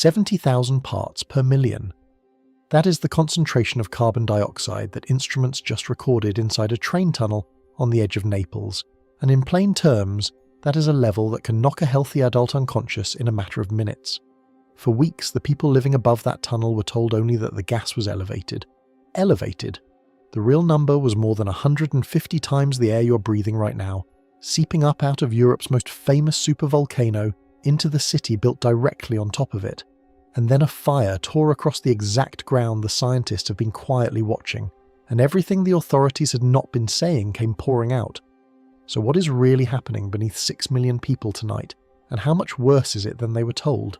70,000 parts per million. That is the concentration of carbon dioxide that instruments just recorded inside a train tunnel on the edge of Naples, and in plain terms, that is a level that can knock a healthy adult unconscious in a matter of minutes. For weeks, the people living above that tunnel were told only that the gas was elevated. Elevated? The real number was more than 150 times the air you're breathing right now, seeping up out of Europe's most famous supervolcano into the city built directly on top of it. And then a fire tore across the exact ground the scientists have been quietly watching, and everything the authorities had not been saying came pouring out. So what is really happening beneath 6 million people tonight, and how much worse is it than they were told?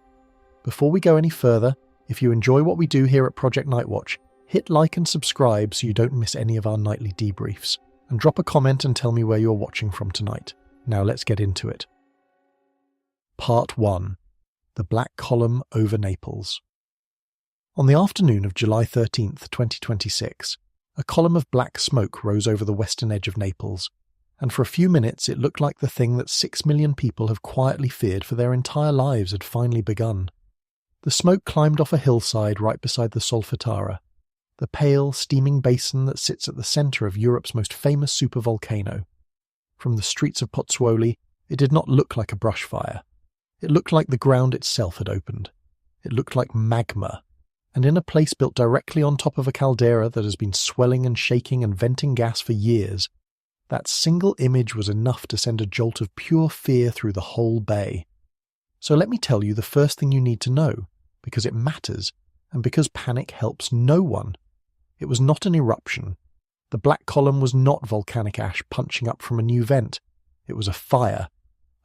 Before we go any further, if you enjoy what we do here at Project Nightwatch, hit like and subscribe so you don't miss any of our nightly debriefs, and drop a comment and tell me where you're watching from tonight. Now let's get into it. Part 1. The Black Column over Naples. On the afternoon of July 13th, 2026, a column of black smoke rose over the western edge of Naples, and for a few minutes it looked like the thing that 6 million people have quietly feared for their entire lives had finally begun. The smoke climbed off a hillside right beside the Solfatara, the pale, steaming basin that sits at the centre of Europe's most famous supervolcano. From the streets of Pozzuoli, it did not look like a brush fire. It looked like the ground itself had opened. It looked like magma, and in a place built directly on top of a caldera that has been swelling and shaking and venting gas for years, that single image was enough to send a jolt of pure fear through the whole bay. So let me tell you the first thing you need to know, because it matters, and because panic helps no one. It was not an eruption. The black column was not volcanic ash punching up from a new vent. It was a fire.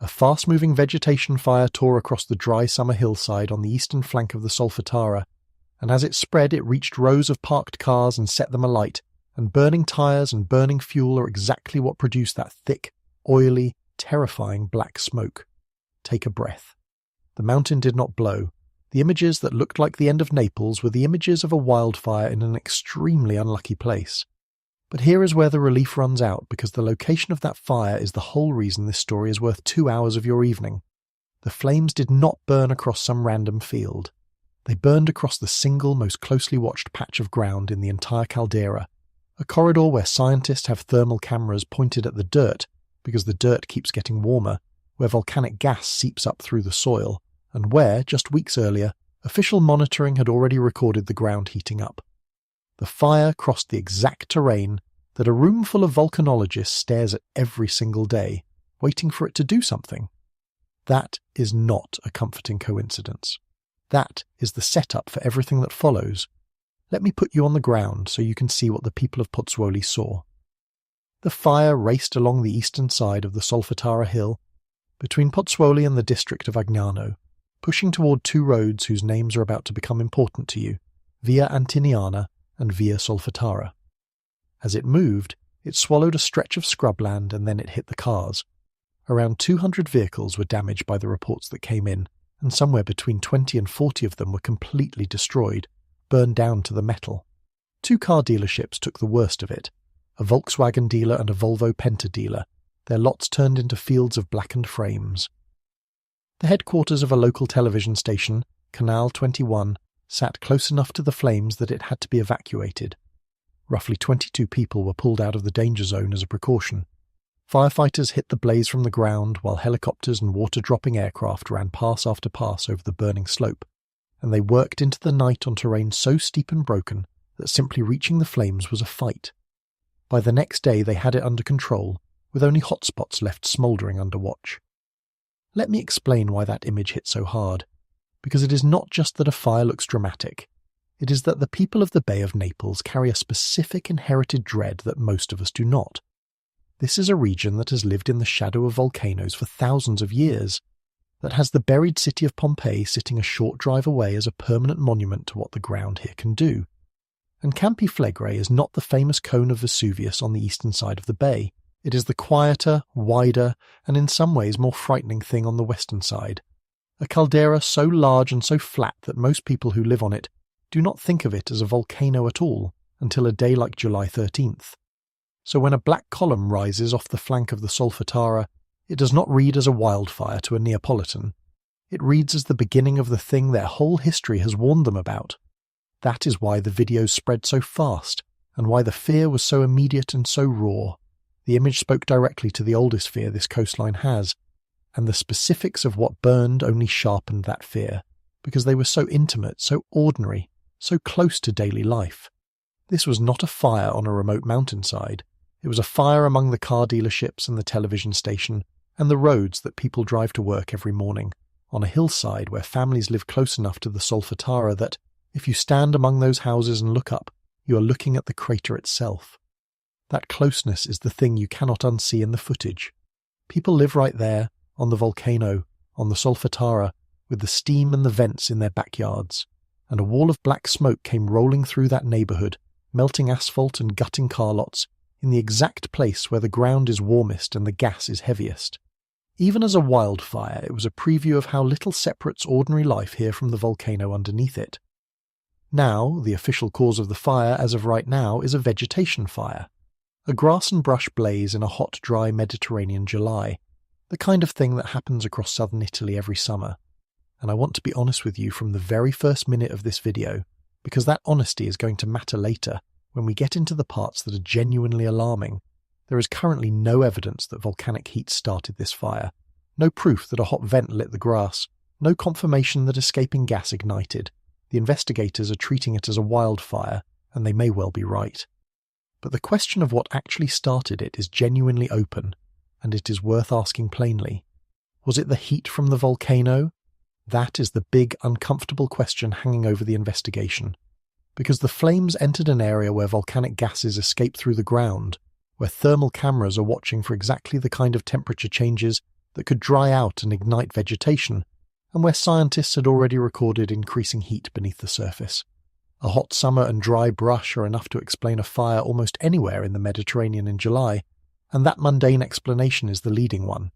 A fast-moving vegetation fire tore across the dry summer hillside on the eastern flank of the Solfatara, and as it spread it reached rows of parked cars and set them alight, and burning tyres and burning fuel are exactly what produced that thick, oily, terrifying black smoke. Take a breath. The mountain did not blow. The images that looked like the end of Naples were the images of a wildfire in an extremely unlucky place. But here is where the relief runs out, because the location of that fire is the whole reason this story is worth 2 hours of your evening. The flames did not burn across some random field. They burned across the single most closely watched patch of ground in the entire caldera, a corridor where scientists have thermal cameras pointed at the dirt, because the dirt keeps getting warmer, where volcanic gas seeps up through the soil, and where, just weeks earlier, official monitoring had already recorded the ground heating up. The fire crossed the exact terrain that a room full of volcanologists stares at every single day, waiting for it to do something. That is not a comforting coincidence. That is the setup for everything that follows. Let me put you on the ground so you can see what the people of Pozzuoli saw. The fire raced along the eastern side of the Solfatara hill, between Pozzuoli and the district of Agnano, pushing toward 2 roads whose names are about to become important to you, Via Antiniana and Via Solfatara. As it moved, it swallowed a stretch of scrubland and then it hit the cars. Around 200 vehicles were damaged by the reports that came in, and somewhere between 20 and 40 of them were completely destroyed, burned down to the metal. 2 car dealerships took the worst of it, a Volkswagen dealer and a Volvo Penta dealer, their lots turned into fields of blackened frames. The headquarters of a local television station, Canal 21, sat close enough to the flames that it had to be evacuated. Roughly 22 people were pulled out of the danger zone as a precaution. Firefighters hit the blaze from the ground while helicopters and water-dropping aircraft ran pass after pass over the burning slope, and they worked into the night on terrain so steep and broken that simply reaching the flames was a fight. By the next day they had it under control, with only hotspots left smouldering under watch. Let me explain why that image hit so hard, because it is not just that a fire looks dramatic. It is that the people of the Bay of Naples carry a specific inherited dread that most of us do not. This is a region that has lived in the shadow of volcanoes for thousands of years, that has the buried city of Pompeii sitting a short drive away as a permanent monument to what the ground here can do. And Campi Flegrei is not the famous cone of Vesuvius on the eastern side of the bay. It is the quieter, wider, and in some ways more frightening thing on the western side. A caldera so large and so flat that most people who live on it do not think of it as a volcano at all until a day like July 13th. So when a black column rises off the flank of the Solfatara, it does not read as a wildfire to a Neapolitan. It reads as the beginning of the thing their whole history has warned them about. That is why the videos spread so fast, and why the fear was so immediate and so raw. The image spoke directly to the oldest fear this coastline has, and the specifics of what burned only sharpened that fear, because they were so intimate, so ordinary, so close to daily life. This was not a fire on a remote mountainside. It was a fire among the car dealerships and the television station, and the roads that people drive to work every morning, on a hillside where families live close enough to the Solfatara that, if you stand among those houses and look up, you are looking at the crater itself. That closeness is the thing you cannot unsee in the footage. People live right there, on the volcano, on the Solfatara, with the steam and the vents in their backyards, and a wall of black smoke came rolling through that neighbourhood, melting asphalt and gutting car lots, in the exact place where the ground is warmest and the gas is heaviest. Even as a wildfire, it was a preview of how little separates ordinary life here from the volcano underneath it. Now, the official cause of the fire, as of right now, is a vegetation fire. A grass and brush blaze in a hot, dry Mediterranean July, the kind of thing that happens across southern Italy every summer. And I want to be honest with you from the very first minute of this video, because that honesty is going to matter later when we get into the parts that are genuinely alarming. There is currently no evidence that volcanic heat started this fire, no proof that a hot vent lit the grass, no confirmation that escaping gas ignited. The investigators are treating it as a wildfire, and they may well be right. But the question of what actually started it is genuinely open, and it is worth asking plainly. Was it the heat from the volcano? That is the big, uncomfortable question hanging over the investigation. Because the flames entered an area where volcanic gases escape through the ground, where thermal cameras are watching for exactly the kind of temperature changes that could dry out and ignite vegetation, and where scientists had already recorded increasing heat beneath the surface. A hot summer and dry brush are enough to explain a fire almost anywhere in the Mediterranean in July, and that mundane explanation is the leading one.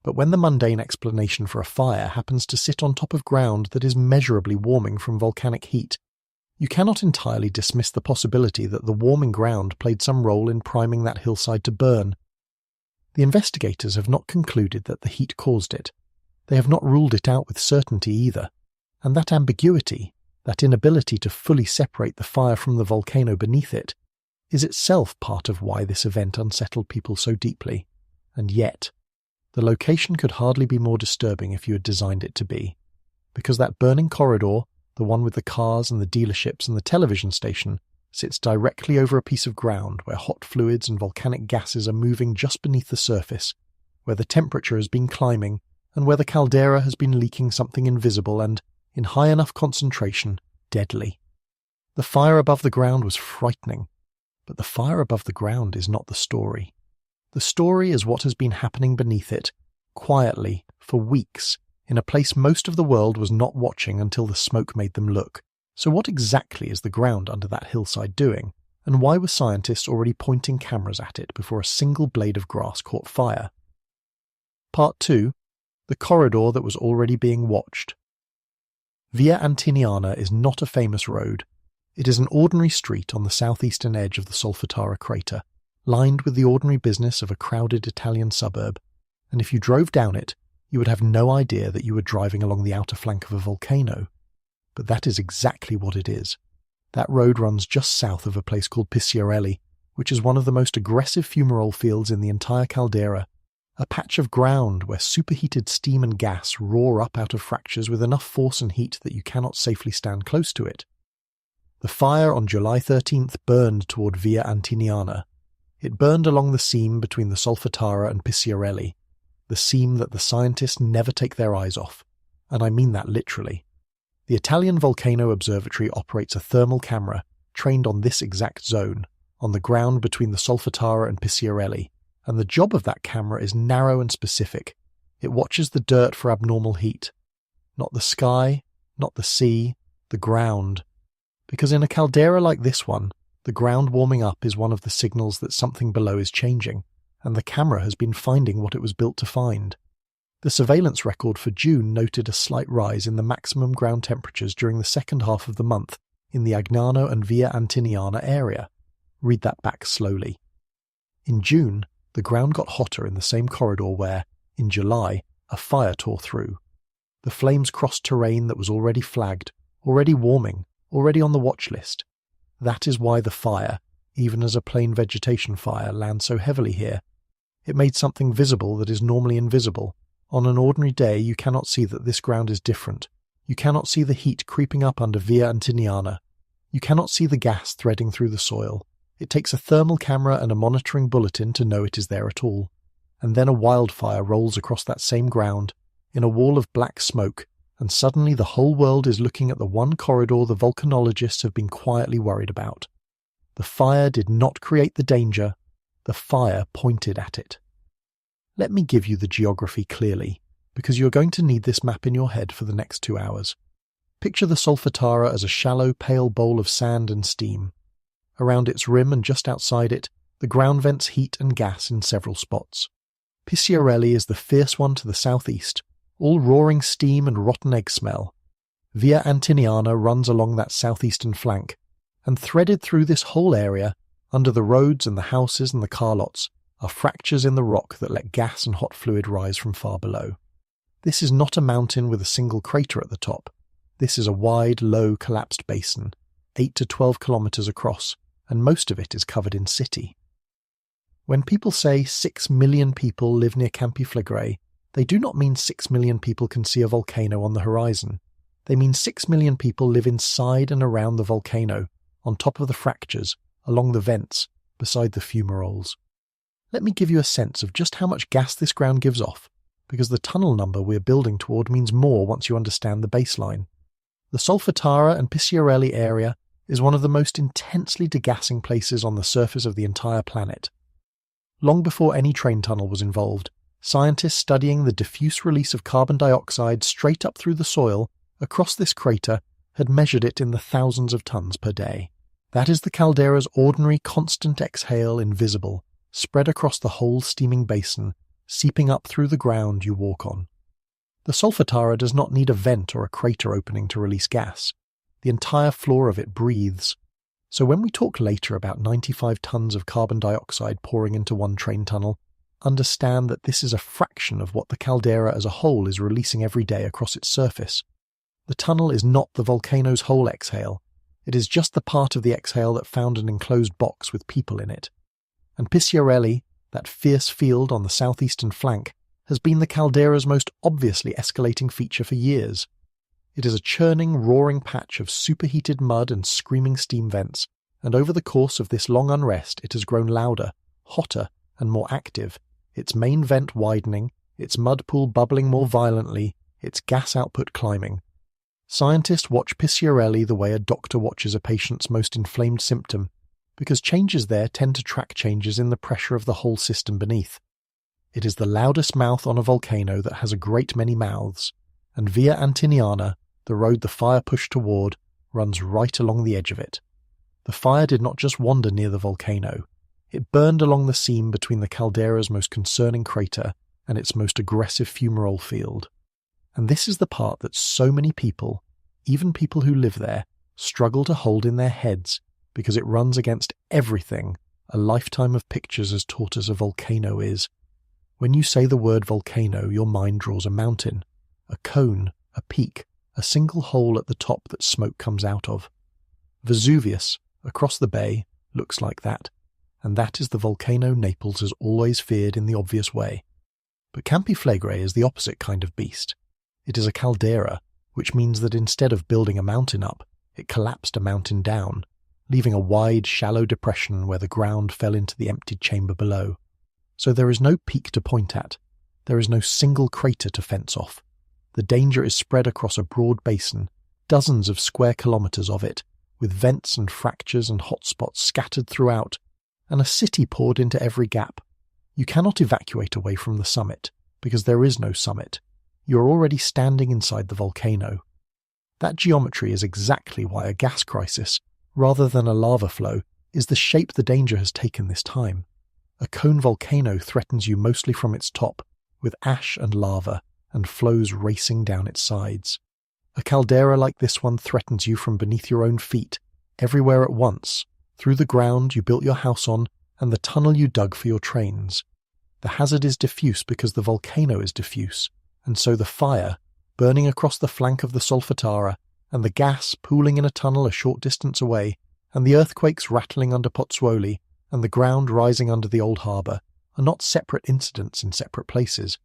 But when the mundane explanation for a fire happens to sit on top of ground that is measurably warming from volcanic heat, you cannot entirely dismiss the possibility that the warming ground played some role in priming that hillside to burn. The investigators have not concluded that the heat caused it. They have not ruled it out with certainty either, and that ambiguity, that inability to fully separate the fire from the volcano beneath it, is itself part of why this event unsettled people so deeply. And yet, the location could hardly be more disturbing if you had designed it to be, because that burning corridor, the one with the cars and the dealerships and the television station, sits directly over a piece of ground where hot fluids and volcanic gases are moving just beneath the surface, where the temperature has been climbing, and where the caldera has been leaking something invisible and, in high enough concentration, deadly. The fire above the ground was frightening, but the fire above the ground is not the story. The story is what has been happening beneath it, quietly, for weeks, in a place most of the world was not watching until the smoke made them look. So what exactly is the ground under that hillside doing, and why were scientists already pointing cameras at it before a single blade of grass caught fire? Part 2. The corridor that was already being watched. Via Antiniana is not a famous road. It is an ordinary street on the southeastern edge of the Solfatara crater, lined with the ordinary business of a crowded Italian suburb, and if you drove down it, you would have no idea that you were driving along the outer flank of a volcano. But that is exactly what it is. That road runs just south of a place called Picciarelli, which is one of the most aggressive fumarole fields in the entire caldera, a patch of ground where superheated steam and gas roar up out of fractures with enough force and heat that you cannot safely stand close to it. The fire on July 13th burned toward Via Antiniana. It burned along the seam between the Solfatara and Picciarelli, the seam that the scientists never take their eyes off, and I mean that literally. The Italian Volcano Observatory operates a thermal camera trained on this exact zone, on the ground between the Solfatara and Picciarelli, and the job of that camera is narrow and specific. It watches the dirt for abnormal heat. Not the sky, not the sea, the ground. Because in a caldera like this one, the ground warming up is one of the signals that something below is changing, and the camera has been finding what it was built to find. The surveillance record for June noted a slight rise in the maximum ground temperatures during the second half of the month in the Agnano and Via Antiniana area. Read that back slowly. In June, the ground got hotter in the same corridor where, in July, a fire tore through. The flames crossed terrain that was already flagged, already warming, already on the watch list. That is why the fire, even as a plain vegetation fire, lands so heavily here. It made something visible that is normally invisible. On an ordinary day you cannot see that this ground is different. You cannot see the heat creeping up under Via Antiniana. You cannot see the gas threading through the soil. It takes a thermal camera and a monitoring bulletin to know it is there at all. And then a wildfire rolls across that same ground, in a wall of black smoke, and suddenly the whole world is looking at the one corridor the volcanologists have been quietly worried about. The fire did not create the danger, the fire pointed at it. Let me give you the geography clearly, because you are going to need this map in your head for the next 2 hours. Picture the Solfatara as a shallow, pale bowl of sand and steam. Around its rim and just outside it, the ground vents heat and gas in several spots. Picciarelli is the fierce one to the southeast, all roaring steam and rotten egg smell. Via Antiniana runs along that southeastern flank, and threaded through this whole area, under the roads and the houses and the car lots, are fractures in the rock that let gas and hot fluid rise from far below. This is not a mountain with a single crater at the top. This is a wide, low, collapsed basin, 8 to 12 kilometers across, and most of it is covered in city. When people say 6 million people live near Campi Flegrei, they do not mean 6 million people can see a volcano on the horizon. They mean 6 million people live inside and around the volcano, on top of the fractures, along the vents, beside the fumaroles. Let me give you a sense of just how much gas this ground gives off, because the tunnel number we're building toward means more once you understand the baseline. The Solfatara and Picciarelli area is one of the most intensely degassing places on the surface of the entire planet. Long before any train tunnel was involved, scientists studying the diffuse release of carbon dioxide straight up through the soil across this crater had measured it in the thousands of tons per day. That is the caldera's ordinary constant exhale invisible, spread across the whole steaming basin, seeping up through the ground you walk on. The Solfatara does not need a vent or a crater opening to release gas. The entire floor of it breathes. So when we talk later about 95 tons of carbon dioxide pouring into one train tunnel, understand that this is a fraction of what the caldera as a whole is releasing every day across its surface. The tunnel is not the volcano's whole exhale. It is just the part of the exhale that found an enclosed box with people in it. And Picciarelli, that fierce field on the southeastern flank, has been the caldera's most obviously escalating feature for years. It is a churning, roaring patch of superheated mud and screaming steam vents, and over the course of this long unrest it has grown louder, hotter, and more active, its main vent widening, its mud pool bubbling more violently, its gas output climbing. Scientists watch Picciarelli the way a doctor watches a patient's most inflamed symptom, because changes there tend to track changes in the pressure of the whole system beneath. It is the loudest mouth on a volcano that has a great many mouths, and Via Antiniana, the road the fire pushed toward, runs right along the edge of it. The fire did not just wander near the volcano. It burned along the seam between the caldera's most concerning crater and its most aggressive fumarole field. And this is the part that so many people, even people who live there, struggle to hold in their heads, because it runs against everything a lifetime of pictures has taught us a volcano is. When you say the word volcano, your mind draws a mountain, a cone, a peak, a single hole at the top that smoke comes out of. Vesuvius, across the bay, looks like that, and that is the volcano Naples has always feared in the obvious way. But Campi Flegrei is the opposite kind of beast. It is a caldera, which means that instead of building a mountain up, it collapsed a mountain down, leaving a wide, shallow depression where the ground fell into the emptied chamber below. So there is no peak to point at. There is no single crater to fence off. The danger is spread across a broad basin, dozens of square kilometers of it, with vents and fractures and hotspots scattered throughout, and a city poured into every gap. You cannot evacuate away from the summit, because there is no summit. You are already standing inside the volcano. That geometry is exactly why a gas crisis, rather than a lava flow, is the shape the danger has taken this time. A cone volcano threatens you mostly from its top, with ash and lava, and flows racing down its sides. A caldera like this one threatens you from beneath your own feet, everywhere at once, through the ground you built your house on, and the tunnel you dug for your trains. The hazard is diffuse because the volcano is diffuse, and so the fire, burning across the flank of the Solfatara, and the gas pooling in a tunnel a short distance away, and the earthquakes rattling under Pozzuoli, and the ground rising under the old harbour, are not separate incidents in separate places.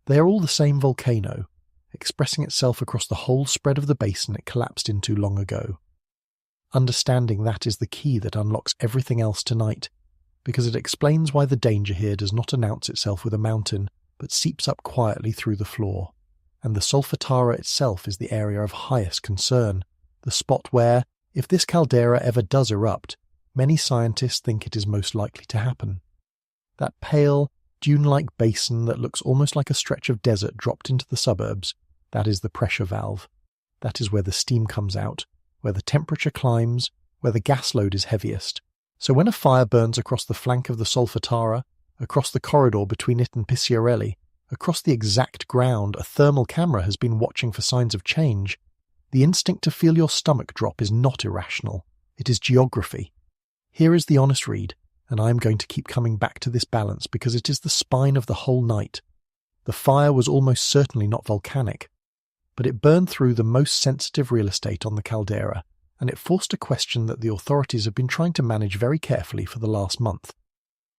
They are all the same volcano, expressing itself across the whole spread of the basin it collapsed into long ago. Understanding that is the key that unlocks everything else tonight, because it explains why the danger here does not announce itself with a mountain, but seeps up quietly through the floor. And the Solfatara itself is the area of highest concern, the spot where, if this caldera ever does erupt, many scientists think it is most likely to happen. That pale, dune-like basin that looks almost like a stretch of desert dropped into the suburbs, that is the pressure valve. That is where the steam comes out, where the temperature climbs, where the gas load is heaviest. So when a fire burns across the flank of the Solfatara, across the corridor between it and Picciarelli, across the exact ground a thermal camera has been watching for signs of change, the instinct to feel your stomach drop is not irrational. It is geography. Here is the honest read, and I am going to keep coming back to this balance because it is the spine of the whole night. The fire was almost certainly not volcanic, but it burned through the most sensitive real estate on the caldera, and it forced a question that the authorities have been trying to manage very carefully for the last month.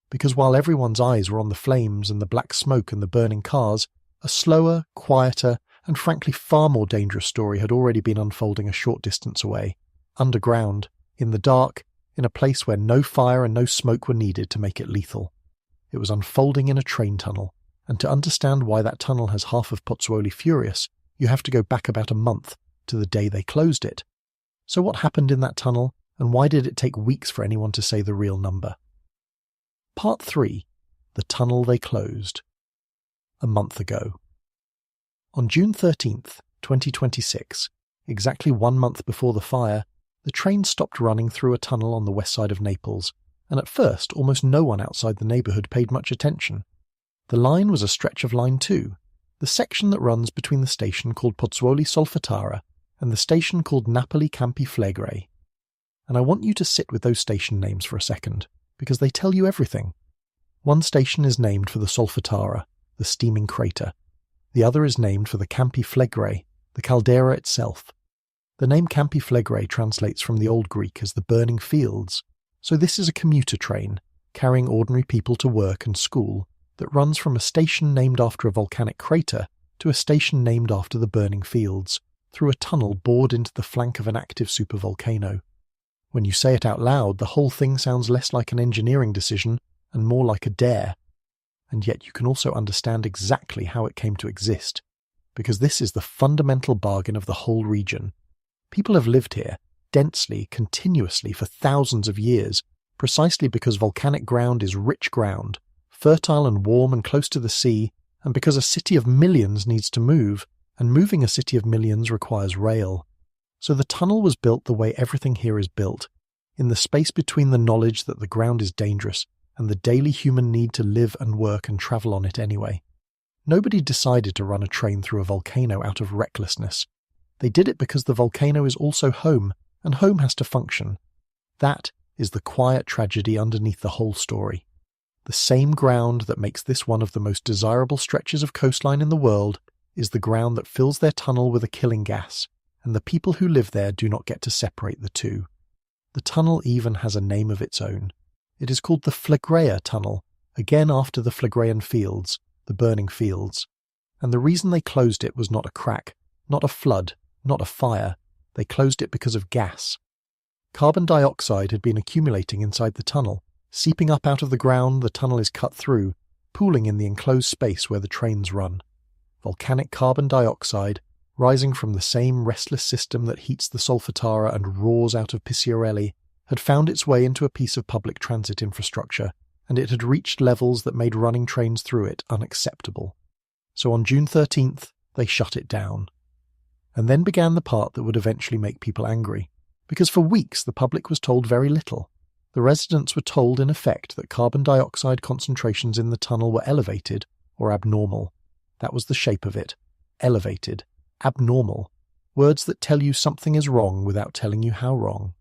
Because while everyone's eyes were on the flames and the black smoke and the burning cars, a slower, quieter, and frankly far more dangerous story had already been unfolding a short distance away, underground, in the dark, in a place where no fire and no smoke were needed to make it lethal. It was unfolding in a train tunnel, and to understand why that tunnel has half of Pozzuoli furious, you have to go back about a month, to the day they closed it. So what happened in that tunnel, and why did it take weeks for anyone to say the real number? Part 3. The tunnel they closed. A month ago. On June 13th, 2026, exactly 1 month before the fire, the train stopped running through a tunnel on the west side of Naples, and at first almost no one outside the neighbourhood paid much attention. The line was a stretch of Line 2, the section that runs between the station called Pozzuoli Solfatara and the station called Napoli Campi Flegrei. And I want you to sit with those station names for a second, because they tell you everything. One station is named for the Solfatara, the steaming crater. The other is named for the Campi Flegrei, the caldera itself. The name Campi Flegrei translates from the Old Greek as the burning fields, so this is a commuter train, carrying ordinary people to work and school, that runs from a station named after a volcanic crater to a station named after the burning fields, through a tunnel bored into the flank of an active supervolcano. When you say it out loud, the whole thing sounds less like an engineering decision and more like a dare. And yet you can also understand exactly how it came to exist, because this is the fundamental bargain of the whole region. People have lived here, densely, continuously, for thousands of years, precisely because volcanic ground is rich ground, fertile and warm and close to the sea, and because a city of millions needs to move, and moving a city of millions requires rail. So the tunnel was built the way everything here is built, in the space between the knowledge that the ground is dangerous and the daily human need to live and work and travel on it anyway. Nobody decided to run a train through a volcano out of recklessness. They did it because the volcano is also home, and home has to function. That is the quiet tragedy underneath the whole story. The same ground that makes this one of the most desirable stretches of coastline in the world is the ground that fills their tunnel with a killing gas, and the people who live there do not get to separate the two. The tunnel even has a name of its own. It is called the Flegrei Tunnel, again after the Phlegrean fields, the burning fields. And the reason they closed it was not a crack, not a flood, not a fire. They closed it because of gas. Carbon dioxide had been accumulating inside the tunnel. Seeping up out of the ground, the tunnel is cut through, pooling in the enclosed space where the trains run. Volcanic carbon dioxide, rising from the same restless system that heats the Solfatara and roars out of Picciarelli, had found its way into a piece of public transit infrastructure, and it had reached levels that made running trains through it unacceptable. So on June 13th, they shut it down. And then began the part that would eventually make people angry, because for weeks the public was told very little. The residents were told in effect that carbon dioxide concentrations in the tunnel were elevated or abnormal. That was the shape of it. Elevated. Abnormal. Words that tell you something is wrong without telling you how wrong.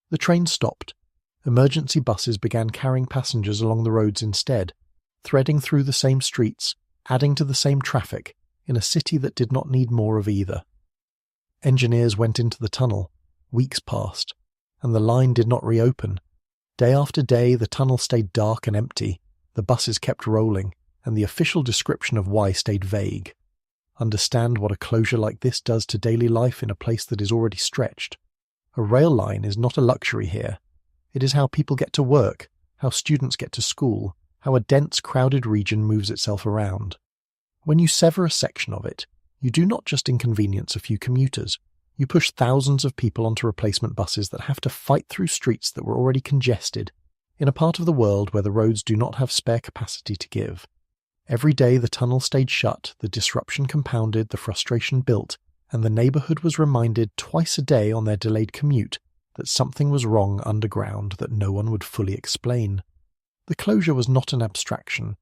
The train stopped. Emergency buses began carrying passengers along the roads instead, threading through the same streets, adding to the same traffic, in a city that did not need more of either. Engineers went into the tunnel, weeks passed, and the line did not reopen. Day after day the tunnel stayed dark and empty, the buses kept rolling, and the official description of why stayed vague. Understand what a closure like this does to daily life in a place that is already stretched. A rail line is not a luxury here. It is how people get to work, how students get to school, how a dense, crowded region moves itself around. When you sever a section of it, you do not just inconvenience a few commuters. You push thousands of people onto replacement buses that have to fight through streets that were already congested, in a part of the world where the roads do not have spare capacity to give. Every day the tunnel stayed shut, the disruption compounded, the frustration built, and the neighbourhood was reminded twice a day on their delayed commute that something was wrong underground that no one would fully explain. The closure was not an abstraction.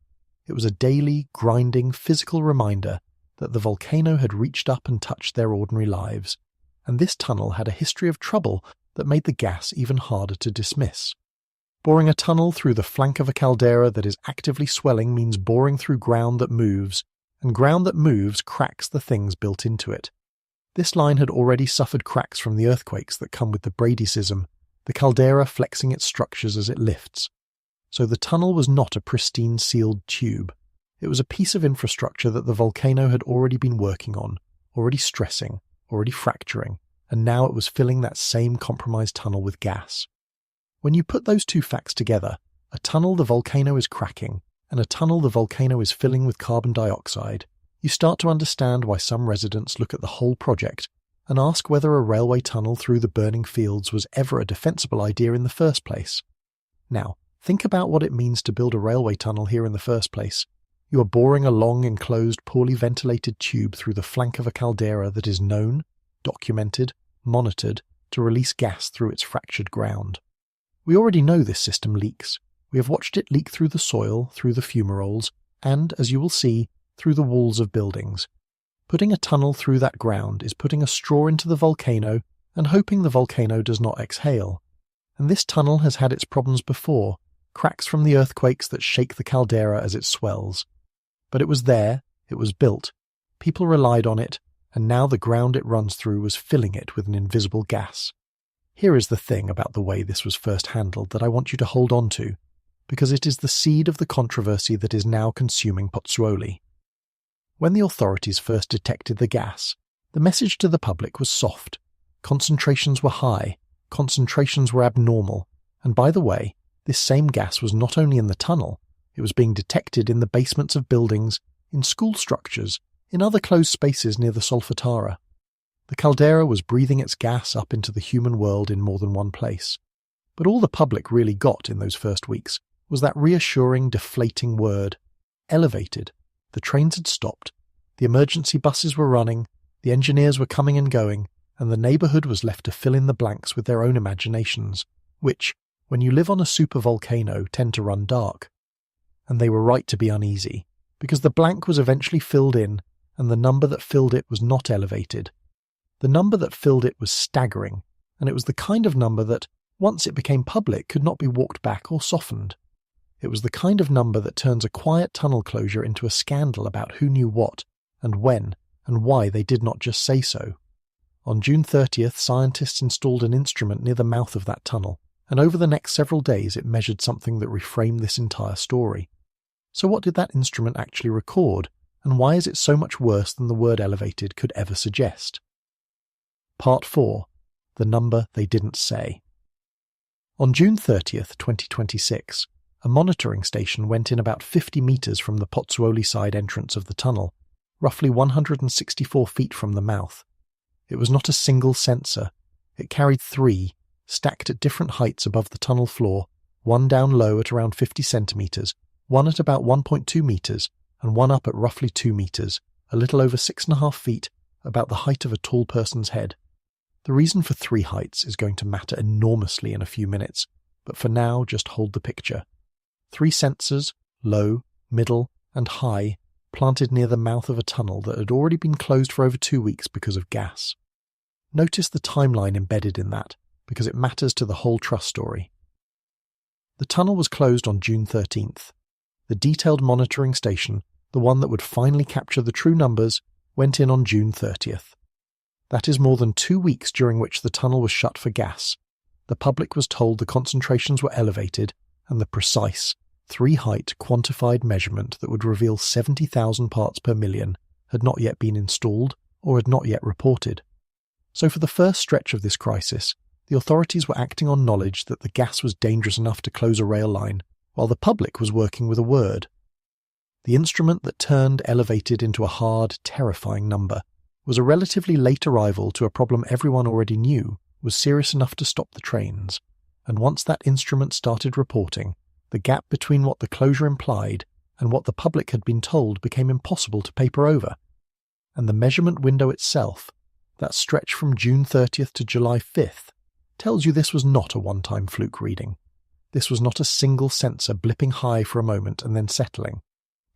It was a daily, grinding, physical reminder that the volcano had reached up and touched their ordinary lives, and this tunnel had a history of trouble that made the gas even harder to dismiss. Boring a tunnel through the flank of a caldera that is actively swelling means boring through ground that moves, and ground that moves cracks the things built into it. This line had already suffered cracks from the earthquakes that come with the bradycism, the caldera flexing its structures as it lifts. So the tunnel was not a pristine sealed tube. It was a piece of infrastructure that the volcano had already been working on, already stressing, already fracturing, and now it was filling that same compromised tunnel with gas. When you put those two facts together, a tunnel the volcano is cracking, and a tunnel the volcano is filling with carbon dioxide, you start to understand why some residents look at the whole project and ask whether a railway tunnel through the burning fields was ever a defensible idea in the first place. Now, think about what it means to build a railway tunnel here in the first place. You are boring a long, enclosed, poorly ventilated tube through the flank of a caldera that is known, documented, monitored to release gas through its fractured ground. We already know this system leaks. We have watched it leak through the soil, through the fumaroles, and, as you will see, through the walls of buildings. Putting a tunnel through that ground is putting a straw into the volcano and hoping the volcano does not exhale. And this tunnel has had its problems before, cracks from the earthquakes that shake the caldera as it swells. But it was there, it was built, people relied on it, and now the ground it runs through was filling it with an invisible gas. Here is the thing about the way this was first handled that I want you to hold on to, because it is the seed of the controversy that is now consuming Pozzuoli. When the authorities first detected the gas, the message to the public was soft. Concentrations were high, concentrations were abnormal, and by the way, this same gas was not only in the tunnel, it was being detected in the basements of buildings, in school structures, in other closed spaces near the Solfatara. The caldera was breathing its gas up into the human world in more than one place. But all the public really got in those first weeks was that reassuring, deflating word, elevated. The trains had stopped, the emergency buses were running, the engineers were coming and going, and the neighbourhood was left to fill in the blanks with their own imaginations, which, when you live on a supervolcano, tend to run dark. And they were right to be uneasy, because the blank was eventually filled in, and the number that filled it was not elevated. The number that filled it was staggering, and it was the kind of number that, once it became public, could not be walked back or softened. It was the kind of number that turns a quiet tunnel closure into a scandal about who knew what, and when, and why they did not just say so. On June 30th, scientists installed an instrument near the mouth of that tunnel, and over the next several days it measured something that reframed this entire story. So what did that instrument actually record, and why is it so much worse than the word elevated could ever suggest? Part 4. The number they didn't say. On June 30th, 2026, a monitoring station went in about 50 metres from the Pozzuoli side entrance of the tunnel, roughly 164 feet from the mouth. It was not a single sensor. It carried 3, stacked at different heights above the tunnel floor, one down low at around 50 centimetres, one at about 1.2 metres, and one up at roughly 2 metres, a little over 6.5 feet, about the height of a tall person's head. The reason for 3 heights is going to matter enormously in a few minutes, but for now just hold the picture. 3 sensors, low, middle, and high, planted near the mouth of a tunnel that had already been closed for over 2 weeks because of gas. Notice the timeline embedded in that, because it matters to the whole trust story. The tunnel was closed on June 13th. The detailed monitoring station, the one that would finally capture the true numbers, went in on June 30th. That is more than 2 weeks during which the tunnel was shut for gas. The public was told the concentrations were elevated, and the precise, 3-height quantified measurement that would reveal 70,000 parts per million had not yet been installed or had not yet reported. So for the first stretch of this crisis, the authorities were acting on knowledge that the gas was dangerous enough to close a rail line, while the public was working with a word. The instrument that turned elevated into a hard, terrifying number was a relatively late arrival to a problem everyone already knew was serious enough to stop the trains, and once that instrument started reporting, the gap between what the closure implied and what the public had been told became impossible to paper over. And the measurement window itself, that stretch from June 30th to July 5th, tells you this was not a one-time fluke reading. This was not a single sensor blipping high for a moment and then settling.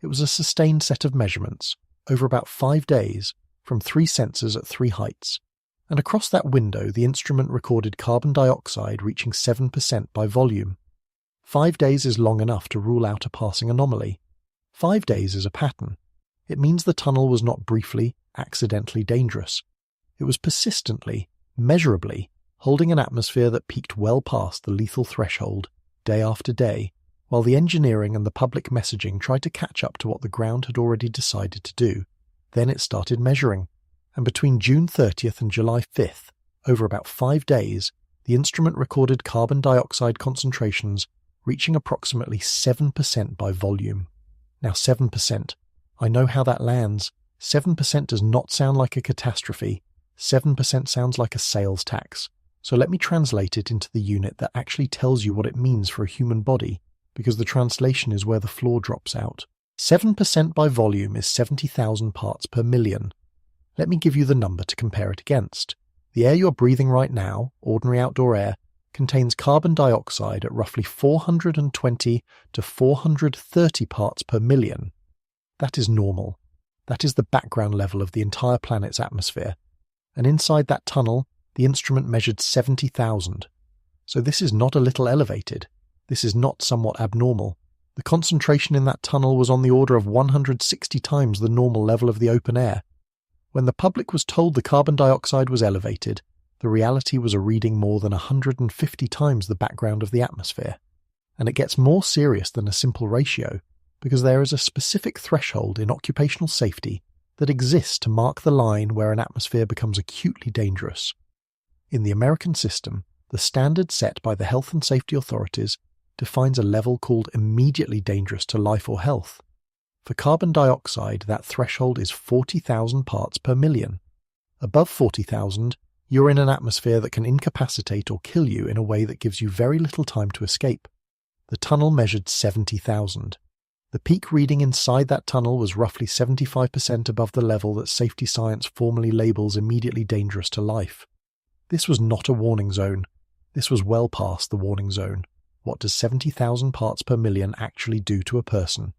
It was a sustained set of measurements, over about 5 days, from 3 sensors at 3 heights. And across that window the instrument recorded carbon dioxide reaching 7% by volume. 5 days is long enough to rule out a passing anomaly. 5 days is a pattern. It means the tunnel was not briefly, accidentally dangerous. It was persistently, measurably, holding an atmosphere that peaked well past the lethal threshold, day after day, while the engineering and the public messaging tried to catch up to what the ground had already decided to do. Then it started measuring, and between June 30th and July 5th, over about 5 days, the instrument recorded carbon dioxide concentrations reaching approximately 7% by volume. Now 7%, I know how that lands. 7% does not sound like a catastrophe. 7% sounds like a sales tax. So let me translate it into the unit that actually tells you what it means for a human body, because the translation is where the flaw drops out. 7% by volume is 70,000 parts per million. Let me give you the number to compare it against. The air you're breathing right now, ordinary outdoor air, contains carbon dioxide at roughly 420 to 430 parts per million. That is normal. That is the background level of the entire planet's atmosphere. And inside that tunnel, the instrument measured 70,000. So this is not a little elevated. This is not somewhat abnormal. The concentration in that tunnel was on the order of 160 times the normal level of the open air. When the public was told the carbon dioxide was elevated, the reality was a reading more than 150 times the background of the atmosphere. And it gets more serious than a simple ratio, because there is a specific threshold in occupational safety that exists to mark the line where an atmosphere becomes acutely dangerous. In the American system, the standard set by the health and safety authorities defines a level called immediately dangerous to life or health. For carbon dioxide, that threshold is 40,000 parts per million. Above 40,000, you're in an atmosphere that can incapacitate or kill you in a way that gives you very little time to escape. The tunnel measured 70,000. The peak reading inside that tunnel was roughly 75% above the level that safety science formally labels immediately dangerous to life. This was not a warning zone. This was well past the warning zone. What does 70,000 parts per million actually do to a person?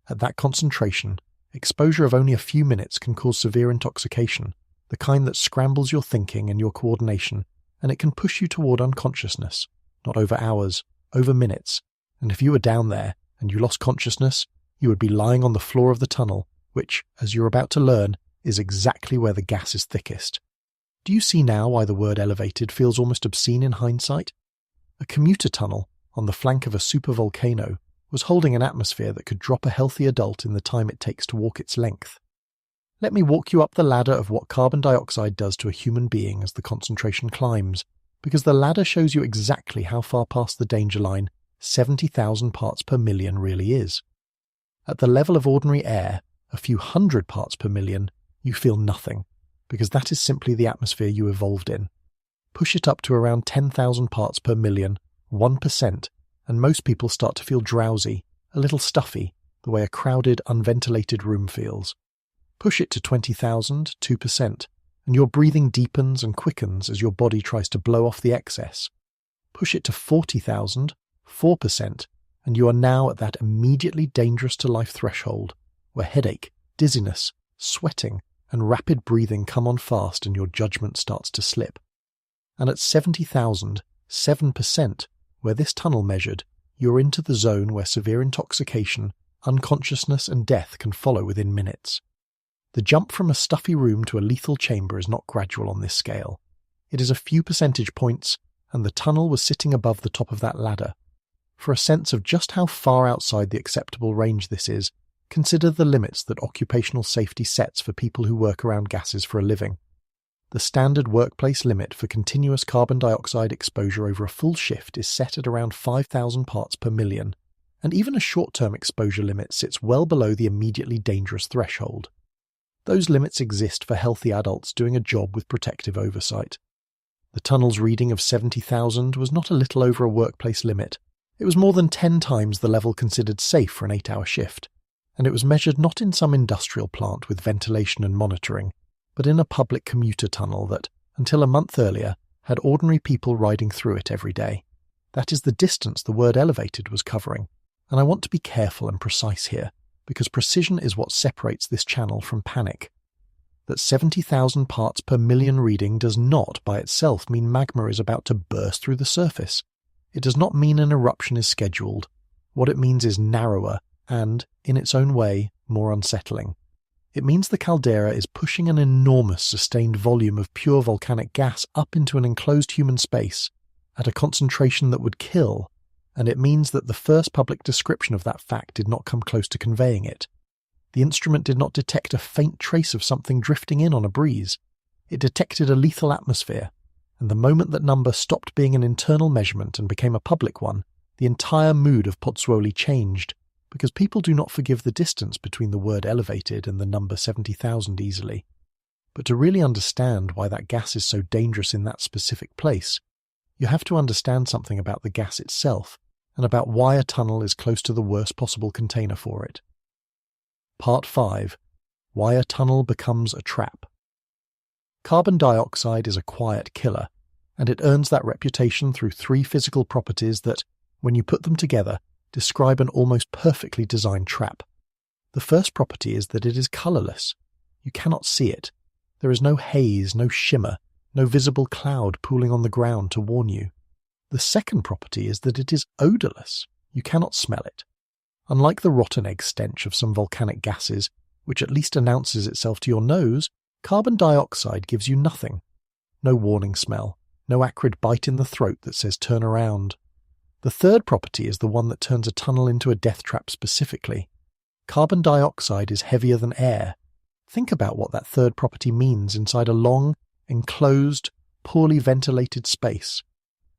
At that concentration, exposure of only a few minutes can cause severe intoxication, the kind that scrambles your thinking and your coordination, and it can push you toward unconsciousness, not over hours, over minutes. And if you were down there and you lost consciousness, you would be lying on the floor of the tunnel, which, as you're about to learn, is exactly where the gas is thickest. Do you see now why the word elevated feels almost obscene in hindsight? A commuter tunnel on the flank of a supervolcano was holding an atmosphere that could drop a healthy adult in the time it takes to walk its length. Let me walk you up the ladder of what carbon dioxide does to a human being as the concentration climbs, because the ladder shows you exactly how far past the danger line 70,000 parts per million really is. At the level of ordinary air, a few hundred parts per million, you feel nothing, because that is simply the atmosphere you evolved in. Push it up to around 10,000 parts per million, 1%, and most people start to feel drowsy, a little stuffy, the way a crowded, unventilated room feels. Push it to 20,000, 2%, and your breathing deepens and quickens as your body tries to blow off the excess. Push it to 40,000, 4%, and you are now at that immediately dangerous to life threshold, where headache, dizziness, sweating, and rapid breathing come on fast and your judgment starts to slip. And at 70,000, 7%, where this tunnel measured, you're into the zone where severe intoxication, unconsciousness and death can follow within minutes. The jump from a stuffy room to a lethal chamber is not gradual on this scale. It is a few percentage points, and the tunnel was sitting above the top of that ladder. For a sense of just how far outside the acceptable range this is, consider the limits that occupational safety sets for people who work around gases for a living. The standard workplace limit for continuous carbon dioxide exposure over a full shift is set at around 5,000 parts per million, and even a short-term exposure limit sits well below the immediately dangerous threshold. Those limits exist for healthy adults doing a job with protective oversight. The tunnel's reading of 70,000 was not a little over a workplace limit. It was more than 10 times the level considered safe for an 8-hour shift, and it was measured not in some industrial plant with ventilation and monitoring, but in a public commuter tunnel that, until a month earlier, had ordinary people riding through it every day. That is the distance the word elevated was covering, and I want to be careful and precise here, because precision is what separates this channel from panic. That 70,000 parts per million reading does not by itself mean magma is about to burst through the surface. It does not mean an eruption is scheduled. What it means is narrower and, in its own way, more unsettling. It means the caldera is pushing an enormous sustained volume of pure volcanic gas up into an enclosed human space at a concentration that would kill, and it means that the first public description of that fact did not come close to conveying it. The instrument did not detect a faint trace of something drifting in on a breeze. It detected a lethal atmosphere, and the moment that number stopped being an internal measurement and became a public one, the entire mood of Pozzuoli changed, because people do not forgive the distance between the word elevated and the number 70,000 easily. But to really understand why that gas is so dangerous in that specific place, you have to understand something about the gas itself, and about why a tunnel is close to the worst possible container for it. Part 5. Why a tunnel becomes a trap. Carbon dioxide is a quiet killer, and it earns that reputation through 3 physical properties that, when you put them together, describe an almost perfectly designed trap. The first property is that it is colourless. You cannot see it. There is no haze, no shimmer, no visible cloud pooling on the ground to warn you. The second property is that it is odourless. You cannot smell it. Unlike the rotten egg stench of some volcanic gases, which at least announces itself to your nose, carbon dioxide gives you nothing. No warning smell, no acrid bite in the throat that says turn around. The third property is the one that turns a tunnel into a death trap specifically. Carbon dioxide is heavier than air. Think about what that third property means inside a long, enclosed, poorly ventilated space.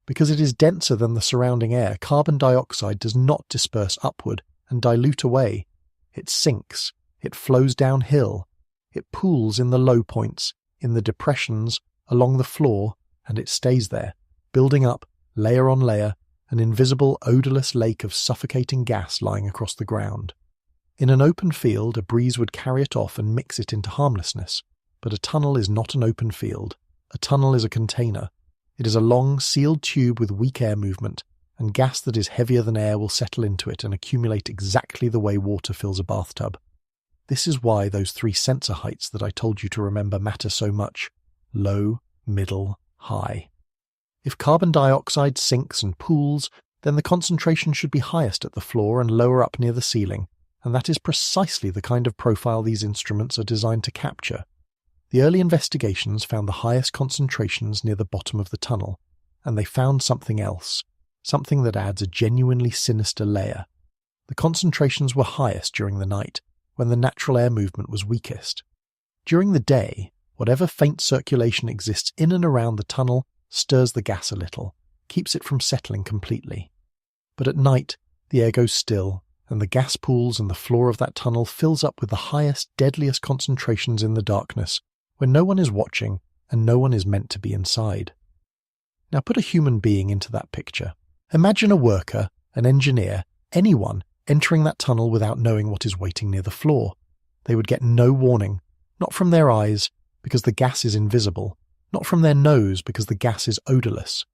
Because it is denser than the surrounding air, carbon dioxide does not disperse upward and dilute away. It sinks, it flows downhill, it pools in the low points, in the depressions, along the floor, and it stays there, building up, layer on layer, an invisible odourless lake of suffocating gas lying across the ground. In an open field, a breeze would carry it off and mix it into harmlessness, but a tunnel is not an open field. A tunnel is a container. It is a long, sealed tube with weak air movement, and gas that is heavier than air will settle into it and accumulate exactly the way water fills a bathtub. This is why those 3 sensor heights that I told you to remember matter so much: low, middle, high. If carbon dioxide sinks and pools, then the concentration should be highest at the floor and lower up near the ceiling, and that is precisely the kind of profile these instruments are designed to capture. The early investigations found the highest concentrations near the bottom of the tunnel, and they found something else, something that adds a genuinely sinister layer. The concentrations were highest during the night, when the natural air movement was weakest. During the day, whatever faint circulation exists in and around the tunnel stirs the gas a little, keeps it from settling completely. But at night, the air goes still, and the gas pools and the floor of that tunnel fills up with the highest, deadliest concentrations in the darkness, when no one is watching and no one is meant to be inside. Now put a human being into that picture. Imagine a worker, an engineer, anyone entering that tunnel without knowing what is waiting near the floor. They would get no warning, not from their eyes, because the gas is invisible, not from their nose, because the gas is odourless.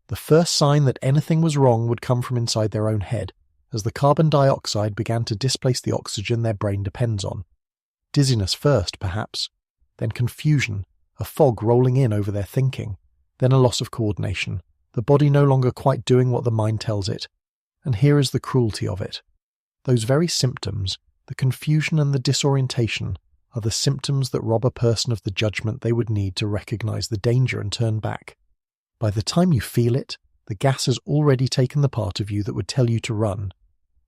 The first sign that anything was wrong would come from inside their own head, as the carbon dioxide began to displace the oxygen their brain depends on. Dizziness first, perhaps, then confusion, a fog rolling in over their thinking, then a loss of coordination, the body no longer quite doing what the mind tells it. And here is the cruelty of it. Those very symptoms, the confusion and the disorientation, are the symptoms that rob a person of the judgment they would need to recognize the danger and turn back. By the time you feel it, the gas has already taken the part of you that would tell you to run.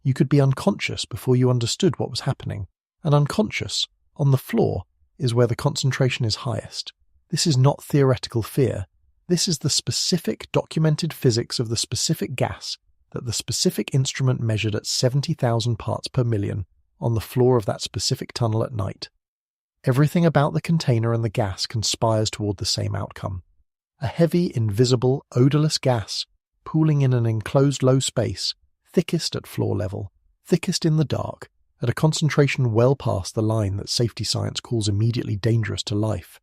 You could be unconscious before you understood what was happening, and unconscious, on the floor, is where the concentration is highest. This is not theoretical fear. This is the specific documented physics of the specific gas that the specific instrument measured at 70,000 parts per million on the floor of that specific tunnel at night. Everything about the container and the gas conspires toward the same outcome. A heavy, invisible, odorless gas pooling in an enclosed low space, thickest at floor level, thickest in the dark, at a concentration well past the line that safety science calls immediately dangerous to life.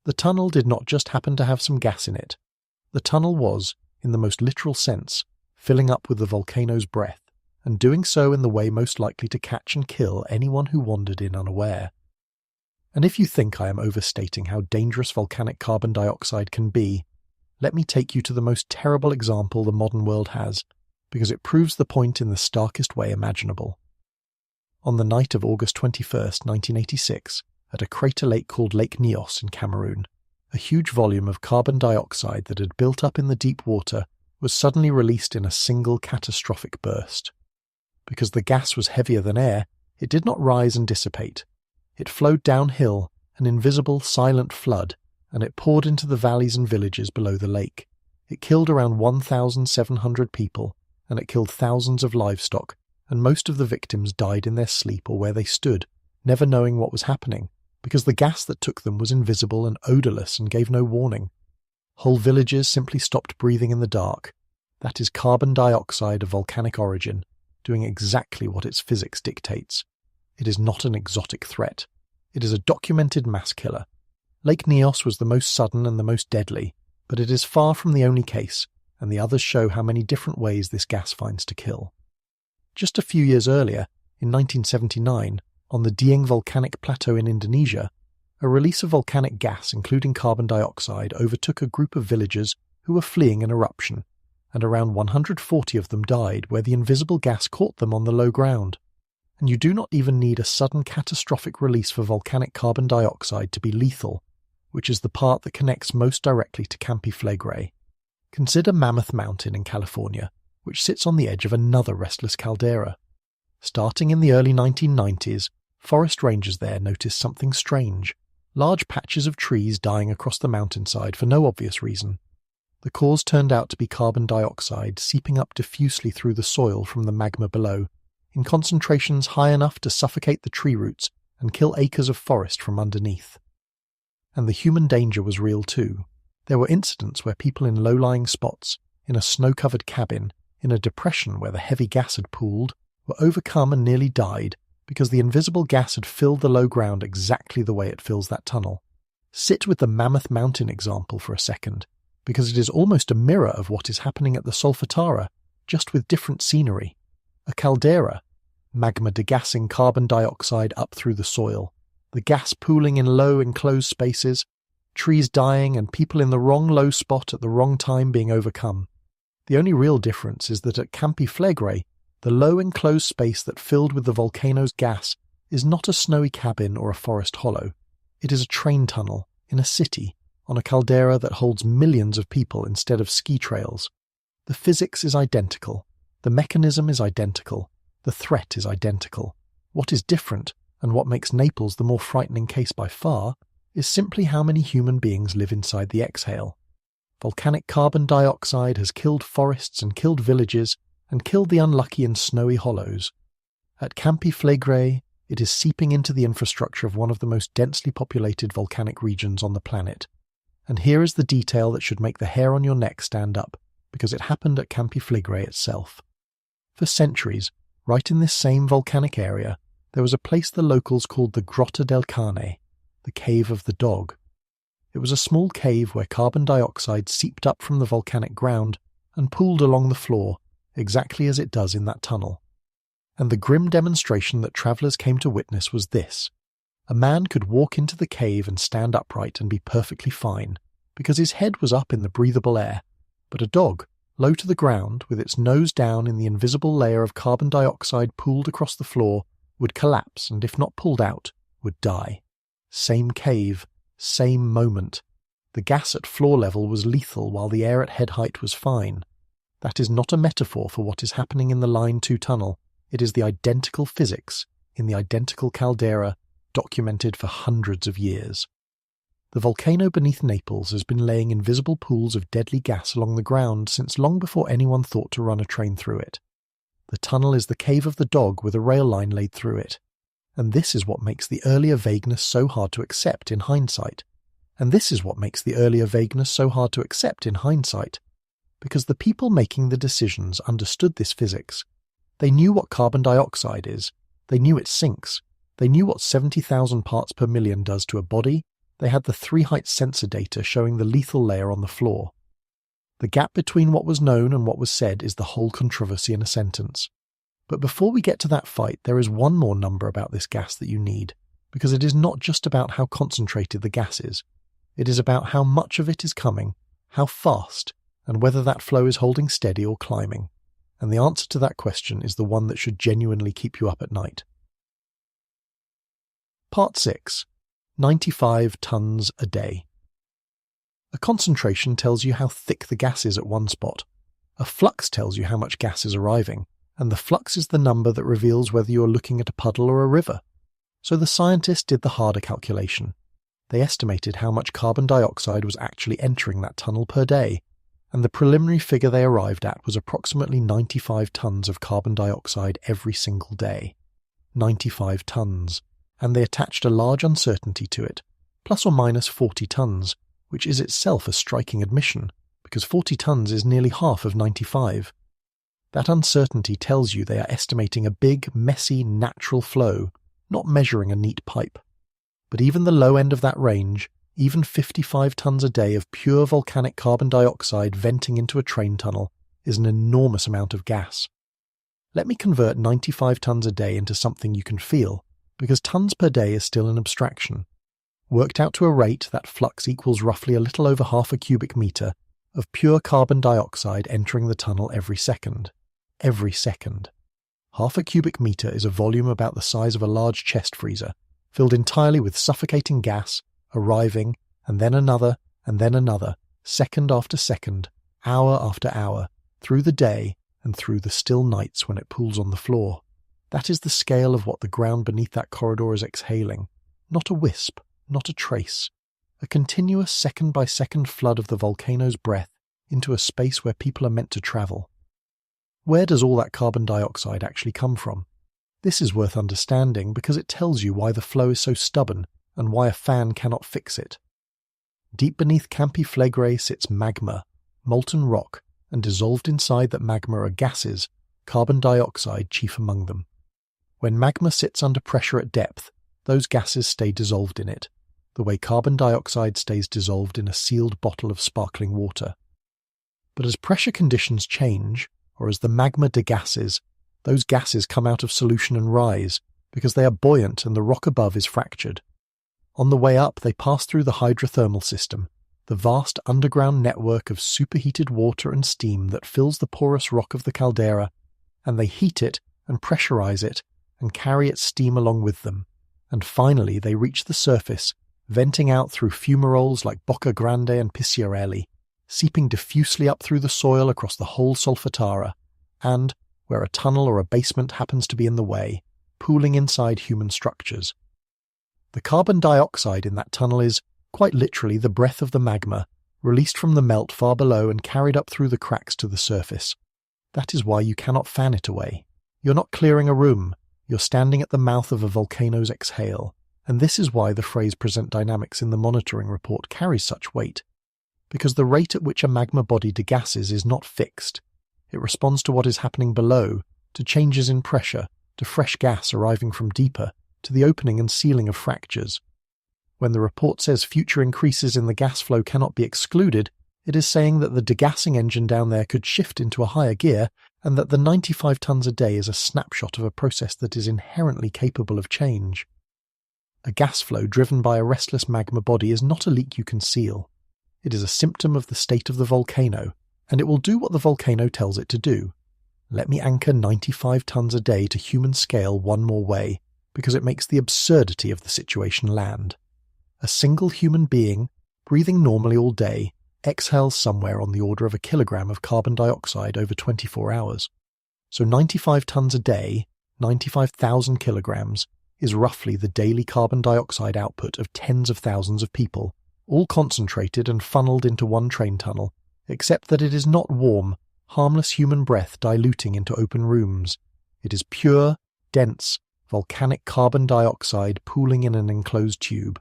The tunnel did not just happen to have some gas in it. The tunnel was, in the most literal sense, filling up with the volcano's breath, and doing so in the way most likely to catch and kill anyone who wandered in unaware. And if you think I am overstating how dangerous volcanic carbon dioxide can be, let me take you to the most terrible example the modern world has, because it proves the point in the starkest way imaginable. On the night of August 21st, 1986, at a crater lake called Lake Nyos in Cameroon, a huge volume of carbon dioxide that had built up in the deep water was suddenly released in a single catastrophic burst. Because the gas was heavier than air, it did not rise and dissipate. It flowed downhill, an invisible, silent flood, and it poured into the valleys and villages below the lake. It killed around 1,700 people, and it killed thousands of livestock, and most of the victims died in their sleep or where they stood, never knowing what was happening, because the gas that took them was invisible and odorless and gave no warning. Whole villages simply stopped breathing in the dark. That is carbon dioxide of volcanic origin, doing exactly what its physics dictates. It is not an exotic threat. It is a documented mass killer. Lake Nyos was the most sudden and the most deadly, but it is far from the only case, and the others show how many different ways this gas finds to kill. Just a few years earlier, in 1979, on the Dieng volcanic plateau in Indonesia, a release of volcanic gas, including carbon dioxide, overtook a group of villagers who were fleeing an eruption, and around 140 of them died where the invisible gas caught them on the low ground. And you do not even need a sudden catastrophic release for volcanic carbon dioxide to be lethal, which is the part that connects most directly to Campi Flegrei. Consider Mammoth Mountain in California, which sits on the edge of another restless caldera. Starting in the early 1990s, forest rangers there noticed something strange: large patches of trees dying across the mountainside for no obvious reason. The cause turned out to be carbon dioxide seeping up diffusely through the soil from the magma below, in concentrations high enough to suffocate the tree roots and kill acres of forest from underneath. And the human danger was real too. There were incidents where people in low-lying spots, in a snow-covered cabin, in a depression where the heavy gas had pooled, were overcome and nearly died because the invisible gas had filled the low ground exactly the way it fills that tunnel. Sit with the Mammoth Mountain example for a second, because it is almost a mirror of what is happening at the Solfatara, just with different scenery. A caldera, magma degassing carbon dioxide up through the soil, the gas pooling in low enclosed spaces, trees dying and people in the wrong low spot at the wrong time being overcome. The only real difference is that at Campi Flegrei, the low enclosed space that filled with the volcano's gas is not a snowy cabin or a forest hollow. It is a train tunnel in a city on a caldera that holds millions of people instead of ski trails. The physics is identical. The mechanism is identical. The threat is identical. What is different, and what makes Naples the more frightening case by far, is simply how many human beings live inside the exhale. Volcanic carbon dioxide has killed forests and killed villages and killed the unlucky in snowy hollows. At Campi Flegrei, it is seeping into the infrastructure of one of the most densely populated volcanic regions on the planet. And here is the detail that should make the hair on your neck stand up, because it happened at Campi Flegrei itself. For centuries, right in this same volcanic area, there was a place the locals called the Grotta del Cane, the Cave of the Dog. It was a small cave where carbon dioxide seeped up from the volcanic ground and pooled along the floor, exactly as it does in that tunnel. And the grim demonstration that travellers came to witness was this. A man could walk into the cave and stand upright and be perfectly fine, because his head was up in the breathable air, but a dog, low to the ground, with its nose down in the invisible layer of carbon dioxide pooled across the floor, would collapse and, if not pulled out, would die. same cave, same moment. The gas at floor level was lethal while the air at head height was fine. That is not a metaphor for what is happening in the Line 2 tunnel. It is the identical physics in the identical caldera documented for hundreds of years. The volcano beneath Naples has been laying invisible pools of deadly gas along the ground since long before anyone thought to run a train through it. The tunnel is the cave of the dog with a rail line laid through it. And this is what makes the earlier vagueness so hard to accept in hindsight. Because the people making the decisions understood this physics. They knew what carbon dioxide is. They knew it sinks. They knew what 70,000 parts per million does to a body. They had the 3-height sensor data showing the lethal layer on the floor. The gap between what was known and what was said is the whole controversy in a sentence. But before we get to that fight, there is one more number about this gas that you need, because it is not just about how concentrated the gas is. It is about how much of it is coming, how fast, and whether that flow is holding steady or climbing. And the answer to that question is the one that should genuinely keep you up at night. Part 6. 95 tons a day. A concentration tells you how thick the gas is at one spot. A flux tells you how much gas is arriving, and the flux is the number that reveals whether you are looking at a puddle or a river. So the scientists did the harder calculation. They estimated how much carbon dioxide was actually entering that tunnel per day, and the preliminary figure they arrived at was approximately 95 tons of carbon dioxide every single day. 95 tons. And they attached a large uncertainty to it, plus or minus 40 tons, which is itself a striking admission, because 40 tons is nearly half of 95. That uncertainty tells you they are estimating a big, messy, natural flow, not measuring a neat pipe. But even the low end of that range, even 55 tons a day of pure volcanic carbon dioxide venting into a train tunnel, is an enormous amount of gas. Let me convert 95 tons a day into something you can feel, because tons per day is still an abstraction. Worked out to a rate, that flux equals roughly a little over half a cubic metre of pure carbon dioxide entering the tunnel every second. Every second. Half a cubic metre is a volume about the size of a large chest freezer, filled entirely with suffocating gas, arriving, and then another, second after second, hour after hour, through the day and through the still nights when it pools on the floor. That is the scale of what the ground beneath that corridor is exhaling. Not a wisp, not a trace. A continuous second-by-second flood of the volcano's breath into a space where people are meant to travel. Where does all that carbon dioxide actually come from? This is worth understanding because it tells you why the flow is so stubborn and why a fan cannot fix it. Deep beneath Campi Flegrei sits magma, molten rock, and dissolved inside that magma are gases, carbon dioxide chief among them. When magma sits under pressure at depth, those gases stay dissolved in it, the way carbon dioxide stays dissolved in a sealed bottle of sparkling water. But as pressure conditions change, or as the magma degasses, those gases come out of solution and rise, because they are buoyant and the rock above is fractured. On the way up, they pass through the hydrothermal system, the vast underground network of superheated water and steam that fills the porous rock of the caldera, and they heat it and pressurize it and carry its steam along with them. And finally they reach the surface, venting out through fumaroles like Bocca Grande and Picciarelli, seeping diffusely up through the soil across the whole Solfatara, and, where a tunnel or a basement happens to be in the way, pooling inside human structures. The carbon dioxide in that tunnel is, quite literally, the breath of the magma, released from the melt far below and carried up through the cracks to the surface. That is why you cannot fan it away. You're not clearing a room, you're standing at the mouth of a volcano's exhale, and this is why the phrase present dynamics in the monitoring report carries such weight. Because the rate at which a magma body degasses is not fixed. It responds to what is happening below, to changes in pressure, to fresh gas arriving from deeper, to the opening and sealing of fractures. When the report says future increases in the gas flow cannot be excluded, it is saying that the degassing engine down there could shift into a higher gear, and that the 95 tons a day is a snapshot of a process that is inherently capable of change. A gas flow driven by a restless magma body is not a leak you can seal. It is a symptom of the state of the volcano, and it will do what the volcano tells it to do. Let me anchor 95 tons a day to human scale one more way, because it makes the absurdity of the situation land. A single human being, breathing normally all day, exhales somewhere on the order of a kilogram of carbon dioxide over 24 hours. So 95 tons a day, 95,000 kilograms, is roughly the daily carbon dioxide output of tens of thousands of people, all concentrated and funneled into one train tunnel, except that it is not warm, harmless human breath diluting into open rooms. It is pure, dense, volcanic carbon dioxide pooling in an enclosed tube.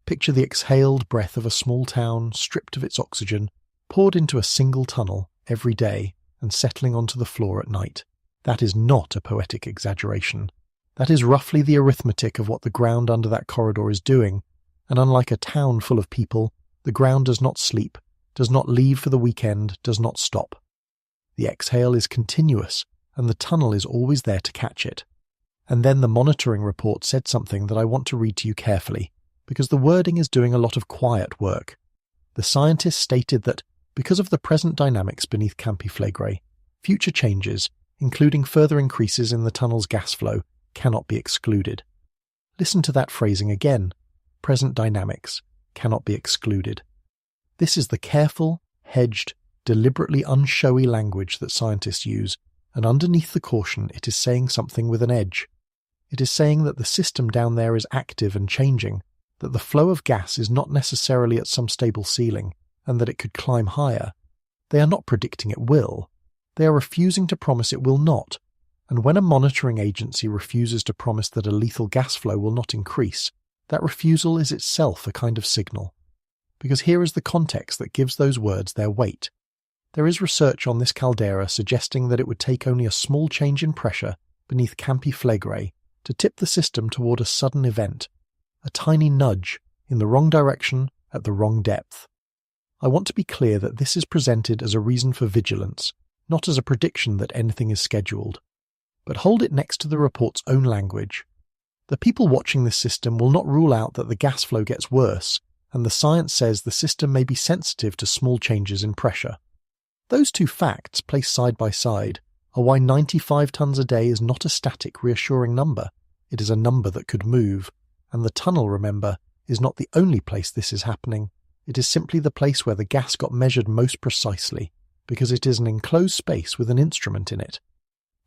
Picture the exhaled breath of a small town, stripped of its oxygen, poured into a single tunnel every day and settling onto the floor at night. That is not a poetic exaggeration. That is roughly the arithmetic of what the ground under that corridor is doing, and unlike a town full of people, the ground does not sleep, does not leave for the weekend, does not stop. The exhale is continuous, and the tunnel is always there to catch it. And then the monitoring report said something that I want to read to you carefully, because the wording is doing a lot of quiet work. The scientists stated that, because of the present dynamics beneath Campi Flegrei, future changes, including further increases in the tunnel's gas flow, cannot be excluded. Listen to that phrasing again. Present dynamics cannot be excluded. This is the careful, hedged, deliberately unshowy language that scientists use, and underneath the caution it is saying something with an edge. It is saying that the system down there is active and changing, that the flow of gas is not necessarily at some stable ceiling, and that it could climb higher. They are not predicting it will. They are refusing to promise it will not. And when a monitoring agency refuses to promise that a lethal gas flow will not increase, that refusal is itself a kind of signal. Because here is the context that gives those words their weight. There is research on this caldera suggesting that it would take only a small change in pressure beneath Campi Flegrei to tip the system toward a sudden event, a tiny nudge in the wrong direction at the wrong depth. I want to be clear that this is presented as a reason for vigilance, not as a prediction that anything is scheduled. But hold it next to the report's own language. The people watching this system will not rule out that the gas flow gets worse, and the science says the system may be sensitive to small changes in pressure. Those two facts, placed side by side, are why 95 tons a day is not a static, reassuring number. It is a number that could move, and the tunnel, remember, is not the only place this is happening. It is simply the place where the gas got measured most precisely, because it is an enclosed space with an instrument in it.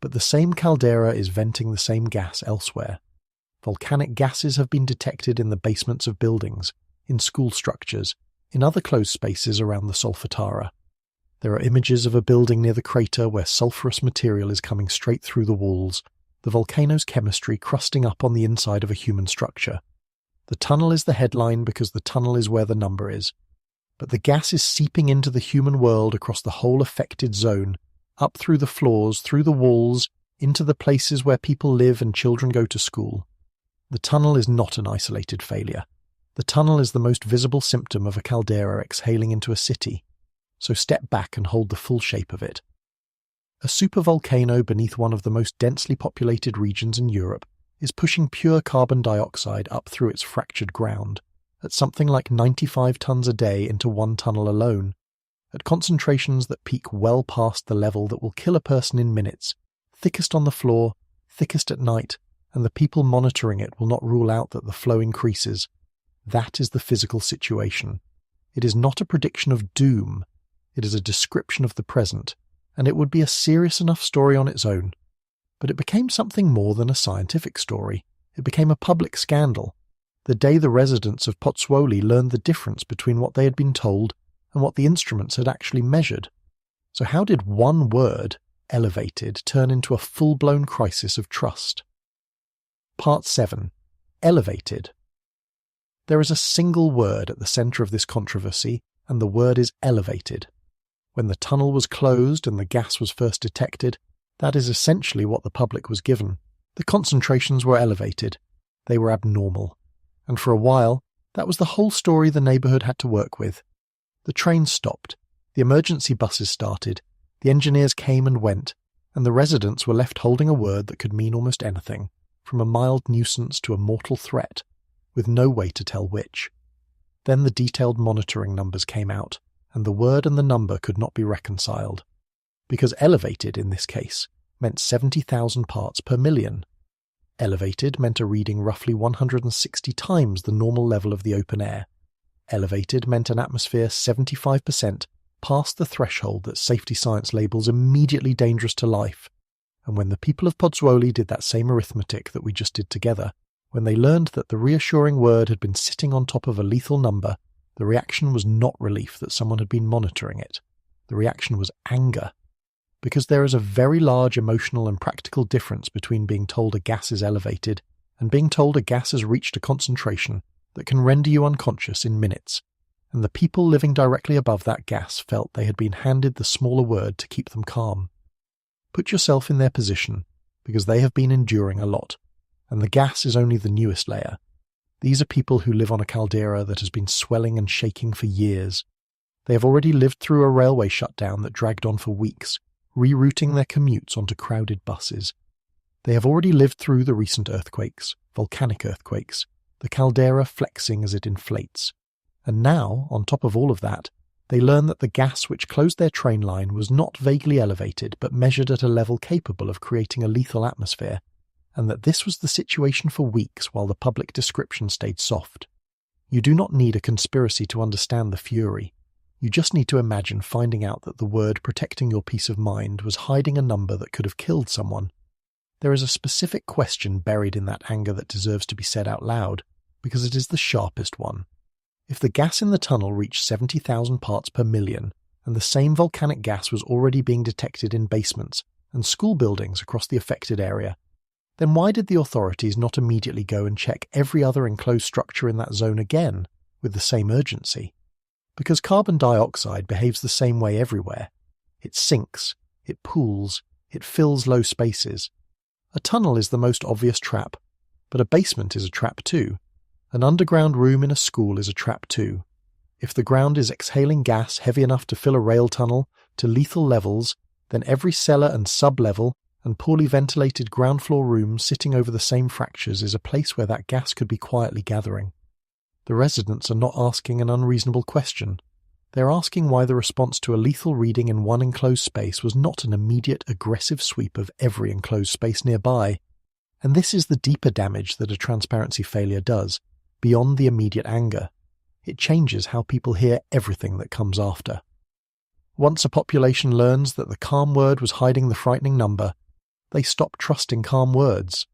But the same caldera is venting the same gas elsewhere. Volcanic gases have been detected in the basements of buildings, in school structures, in other closed spaces around the Solfatara. There are images of a building near the crater where sulfurous material is coming straight through the walls, the volcano's chemistry crusting up on the inside of a human structure. The tunnel is the headline because the tunnel is where the number is. But the gas is seeping into the human world across the whole affected zone, up through the floors, through the walls, into the places where people live and children go to school. The tunnel is not an isolated failure. The tunnel is the most visible symptom of a caldera exhaling into a city. So step back and hold the full shape of it. A supervolcano beneath one of the most densely populated regions in Europe is pushing pure carbon dioxide up through its fractured ground, at something like 95 tons a day into one tunnel alone, at concentrations that peak well past the level that will kill a person in minutes, thickest on the floor, thickest at night, and the people monitoring it will not rule out that the flow increases. That is the physical situation. It is not a prediction of doom. It is a description of the present, and it would be a serious enough story on its own. But it became something more than a scientific story. It became a public scandal. The day the residents of Pozzuoli learned the difference between what they had been told and what the instruments had actually measured. So how did one word, elevated, turn into a full-blown crisis of trust? Part 7. Elevated. There is a single word at the centre of this controversy, and the word is elevated. When the tunnel was closed and the gas was first detected, that is essentially what the public was given. The concentrations were elevated. They were abnormal. And for a while, that was the whole story the neighbourhood had to work with. The trains stopped, the emergency buses started, the engineers came and went, and the residents were left holding a word that could mean almost anything, from a mild nuisance to a mortal threat, with no way to tell which. Then the detailed monitoring numbers came out, and the word and the number could not be reconciled. Because elevated, in this case, meant 70,000 parts per million. Elevated meant a reading roughly 160 times the normal level of the open air. Elevated meant an atmosphere 75% past the threshold that safety science labels immediately dangerous to life. And when the people of Pozzuoli did that same arithmetic that we just did together, when they learned that the reassuring word had been sitting on top of a lethal number, the reaction was not relief that someone had been monitoring it. The reaction was anger. Because there is a very large emotional and practical difference between being told a gas is elevated and being told a gas has reached a concentration that can render you unconscious in minutes. And the people living directly above that gas felt they had been handed the smaller word to keep them calm. Put yourself in their position, because they have been enduring a lot, and the gas is only the newest layer. These are people who live on a caldera that has been swelling and shaking for years. They have already lived through a railway shutdown that dragged on for weeks, rerouting their commutes onto crowded buses. They have already lived through the recent earthquakes, volcanic earthquakes, the caldera flexing as it inflates. And now, on top of all of that, they learn that the gas which closed their train line was not vaguely elevated but measured at a level capable of creating a lethal atmosphere, and that this was the situation for weeks while the public description stayed soft. You do not need a conspiracy to understand the fury. You just need to imagine finding out that the word protecting your peace of mind was hiding a number that could have killed someone. There is a specific question buried in that anger that deserves to be said out loud, because it is the sharpest one. If the gas in the tunnel reached 70,000 parts per million, and the same volcanic gas was already being detected in basements and school buildings across the affected area, then why did the authorities not immediately go and check every other enclosed structure in that zone again, with the same urgency? Because carbon dioxide behaves the same way everywhere. It sinks, it pools, it fills low spaces. A tunnel is the most obvious trap, but a basement is a trap too. An underground room in a school is a trap too. If the ground is exhaling gas heavy enough to fill a rail tunnel to lethal levels, then every cellar and sub-level and poorly ventilated ground floor room sitting over the same fractures is a place where that gas could be quietly gathering. The residents are not asking an unreasonable question. They are asking why the response to a lethal reading in one enclosed space was not an immediate aggressive sweep of every enclosed space nearby. And this is the deeper damage that a transparency failure does, beyond the immediate anger. It changes how people hear everything that comes after. Once a population learns that the calm word was hiding the frightening number, they stop trusting calm words.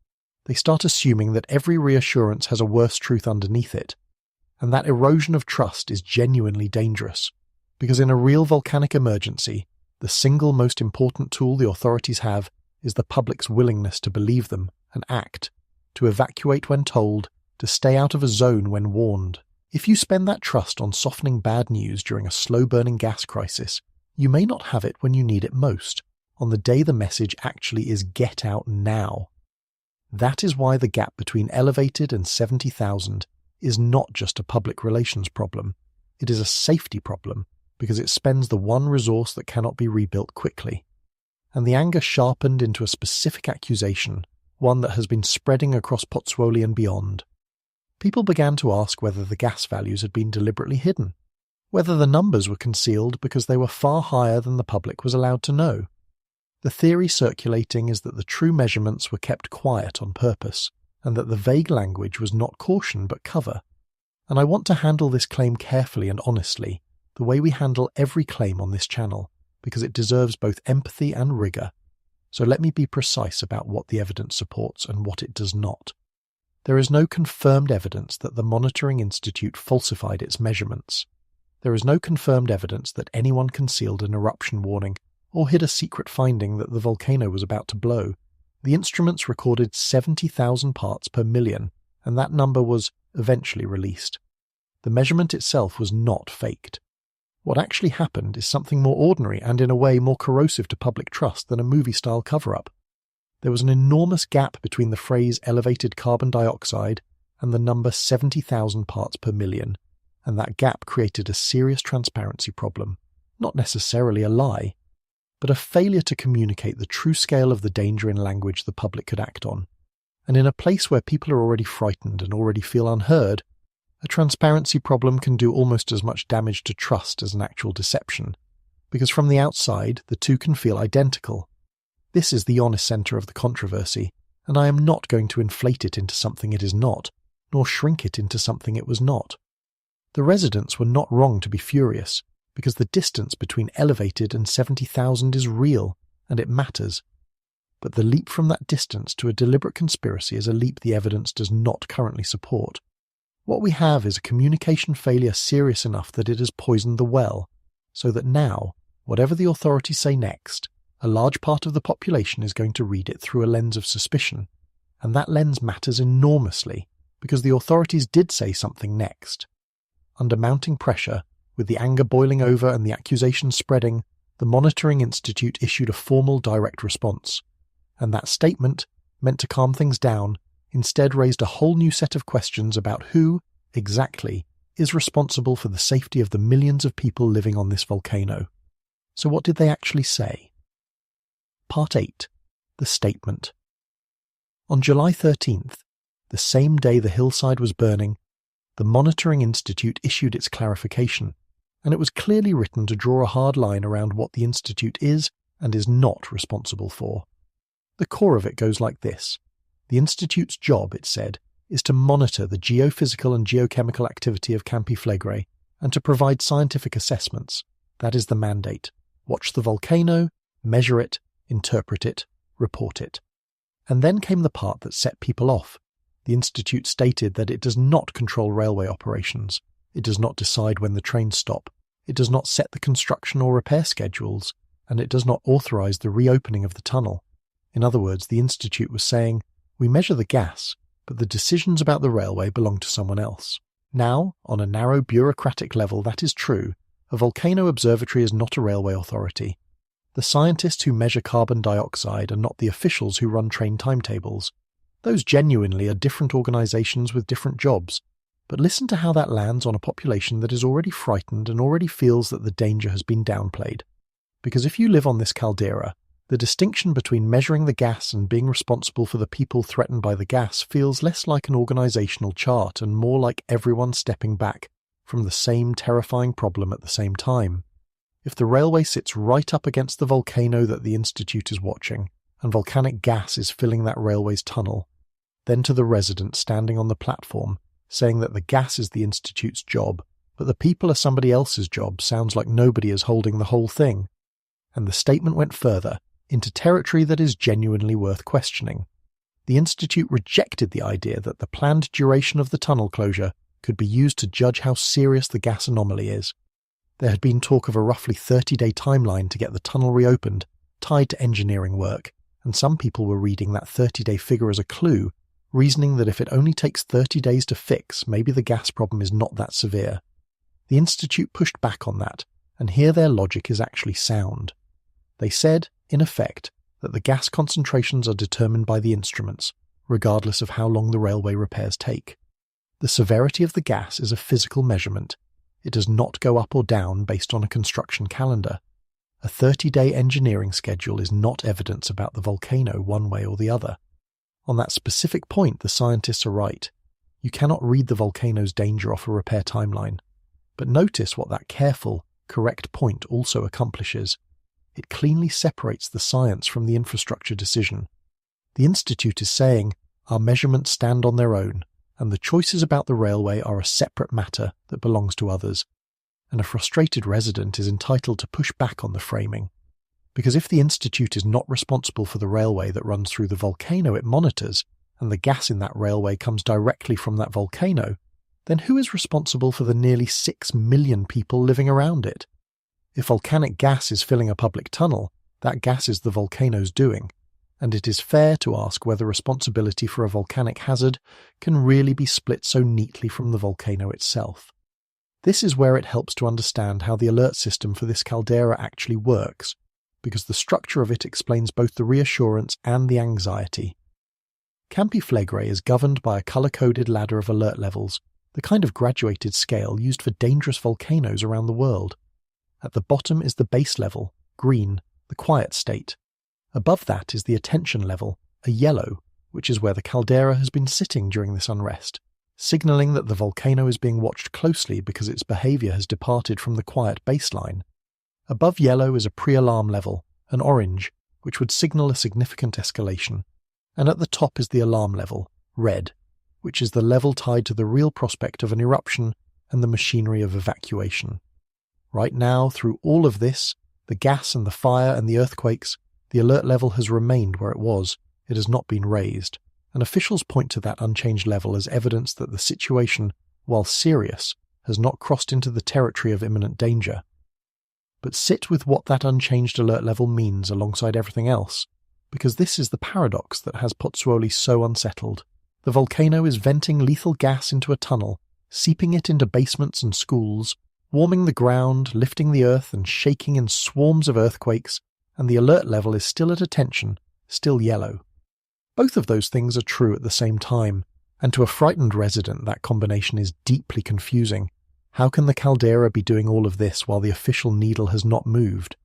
They start assuming that every reassurance has a worse truth underneath it. And that erosion of trust is genuinely dangerous, because in a real volcanic emergency, the single most important tool the authorities have is the public's willingness to believe them and act, to evacuate when told, to stay out of a zone when warned. If you spend that trust on softening bad news during a slow-burning gas crisis, you may not have it when you need it most, on the day the message actually is "get out now." That is why the gap between elevated and 70,000 is not just a public relations problem. It is a safety problem, because it spends the one resource that cannot be rebuilt quickly. And the anger sharpened into a specific accusation, one that has been spreading across Pozzuoli and beyond. People began to ask whether the gas values had been deliberately hidden, whether the numbers were concealed because they were far higher than the public was allowed to know. The theory circulating is that the true measurements were kept quiet on purpose, and that the vague language was not caution but cover. And I want to handle this claim carefully and honestly, the way we handle every claim on this channel, because it deserves both empathy and rigour. So let me be precise about what the evidence supports and what it does not. There is no confirmed evidence that the Monitoring Institute falsified its measurements. There is no confirmed evidence that anyone concealed an eruption warning or hid a secret finding that the volcano was about to blow. The instruments recorded 70,000 parts per million, and that number was eventually released. The measurement itself was not faked. What actually happened is something more ordinary and in a way more corrosive to public trust than a movie-style cover-up. There was an enormous gap between the phrase elevated carbon dioxide and the number 70,000 parts per million, and that gap created a serious transparency problem, not necessarily a lie, but a failure to communicate the true scale of the danger in language the public could act on. And in a place where people are already frightened and already feel unheard, a transparency problem can do almost as much damage to trust as an actual deception, because from the outside, the two can feel identical. This is the honest centre of the controversy, and I am not going to inflate it into something it is not, nor shrink it into something it was not. The residents were not wrong to be furious, because the distance between elevated and 70,000 is real, and it matters. But the leap from that distance to a deliberate conspiracy is a leap the evidence does not currently support. What we have is a communication failure serious enough that it has poisoned the well, so that now, whatever the authorities say next, a large part of the population is going to read it through a lens of suspicion, and that lens matters enormously, because the authorities did say something next. Under mounting pressure, with the anger boiling over and the accusations spreading, the Monitoring Institute issued a formal direct response, and that statement, meant to calm things down, instead raised a whole new set of questions about who, exactly, is responsible for the safety of the millions of people living on this volcano. So what did they actually say? Part 8. The Statement. On July 13th, the same day the hillside was burning, the Monitoring Institute issued its clarification, and it was clearly written to draw a hard line around what the Institute is and is not responsible for. The core of it goes like this. The Institute's job, it said, is to monitor the geophysical and geochemical activity of Campi Flegrei and to provide scientific assessments. That is the mandate. Watch the volcano, measure it, interpret it, report it. And then came the part that set people off. The Institute stated that it does not control railway operations. It does not decide when the trains stop. It does not set the construction or repair schedules, and it does not authorize the reopening of the tunnel. In other words, the Institute was saying, we measure the gas, but the decisions about the railway belong to someone else. Now, on a narrow bureaucratic level, that is true. A volcano observatory is not a railway authority. The scientists who measure carbon dioxide are not the officials who run train timetables. Those genuinely are different organizations with different jobs. But listen to how that lands on a population that is already frightened and already feels that the danger has been downplayed. Because if you live on this caldera, the distinction between measuring the gas and being responsible for the people threatened by the gas feels less like an organizational chart and more like everyone stepping back from the same terrifying problem at the same time. If the railway sits right up against the volcano that the Institute is watching, and volcanic gas is filling that railway's tunnel, then to the resident standing on the platform, saying that the gas is the Institute's job, but the people are somebody else's job sounds like nobody is holding the whole thing. And the statement went further, into territory that is genuinely worth questioning. The Institute rejected the idea that the planned duration of the tunnel closure could be used to judge how serious the gas anomaly is. There had been talk of a roughly 30-day timeline to get the tunnel reopened, tied to engineering work, and some people were reading that 30-day figure as a clue, reasoning that if it only takes 30 days to fix, maybe the gas problem is not that severe. The Institute pushed back on that, and here their logic is actually sound. They said, in effect, that the gas concentrations are determined by the instruments, regardless of how long the railway repairs take. The severity of the gas is a physical measurement. It does not go up or down based on a construction calendar. A 30-day engineering schedule is not evidence about the volcano one way or the other. On that specific point, the scientists are right. You cannot read the volcano's danger off a repair timeline. But notice what that careful, correct point also accomplishes. It cleanly separates the science from the infrastructure decision. The Institute is saying, our measurements stand on their own, and the choices about the railway are a separate matter that belongs to others. And a frustrated resident is entitled to push back on the framing. Because if the Institute is not responsible for the railway that runs through the volcano it monitors, and the gas in that railway comes directly from that volcano, then who is responsible for the nearly 6 million people living around it? If volcanic gas is filling a public tunnel, that gas is the volcano's doing, and it is fair to ask whether responsibility for a volcanic hazard can really be split so neatly from the volcano itself. This is where it helps to understand how the alert system for this caldera actually works, because the structure of it explains both the reassurance and the anxiety. Campi Flegrei is governed by a colour-coded ladder of alert levels, the kind of graduated scale used for dangerous volcanoes around the world. At the bottom is the base level, green, the quiet state. Above that is the attention level, a yellow, which is where the caldera has been sitting during this unrest, signalling that the volcano is being watched closely because its behaviour has departed from the quiet baseline. Above yellow is a pre-alarm level, an orange, which would signal a significant escalation. and at the top is the alarm level, red, which is the level tied to the real prospect of an eruption and the machinery of evacuation. Right now, through all of this, the gas and the fire and the earthquakes, the alert level has remained where it was. It has not been raised, and officials point to that unchanged level as evidence that the situation, while serious, has not crossed into the territory of imminent danger. But sit with what that unchanged alert level means alongside everything else, because this is the paradox that has Pozzuoli so unsettled. The volcano is venting lethal gas into a tunnel, seeping it into basements and schools, warming the ground, lifting the earth and shaking in swarms of earthquakes, and the alert level is still at attention, still yellow. Both of those things are true at the same time, and to a frightened resident that combination is deeply confusing. How can the caldera be doing all of this while the official needle has not moved?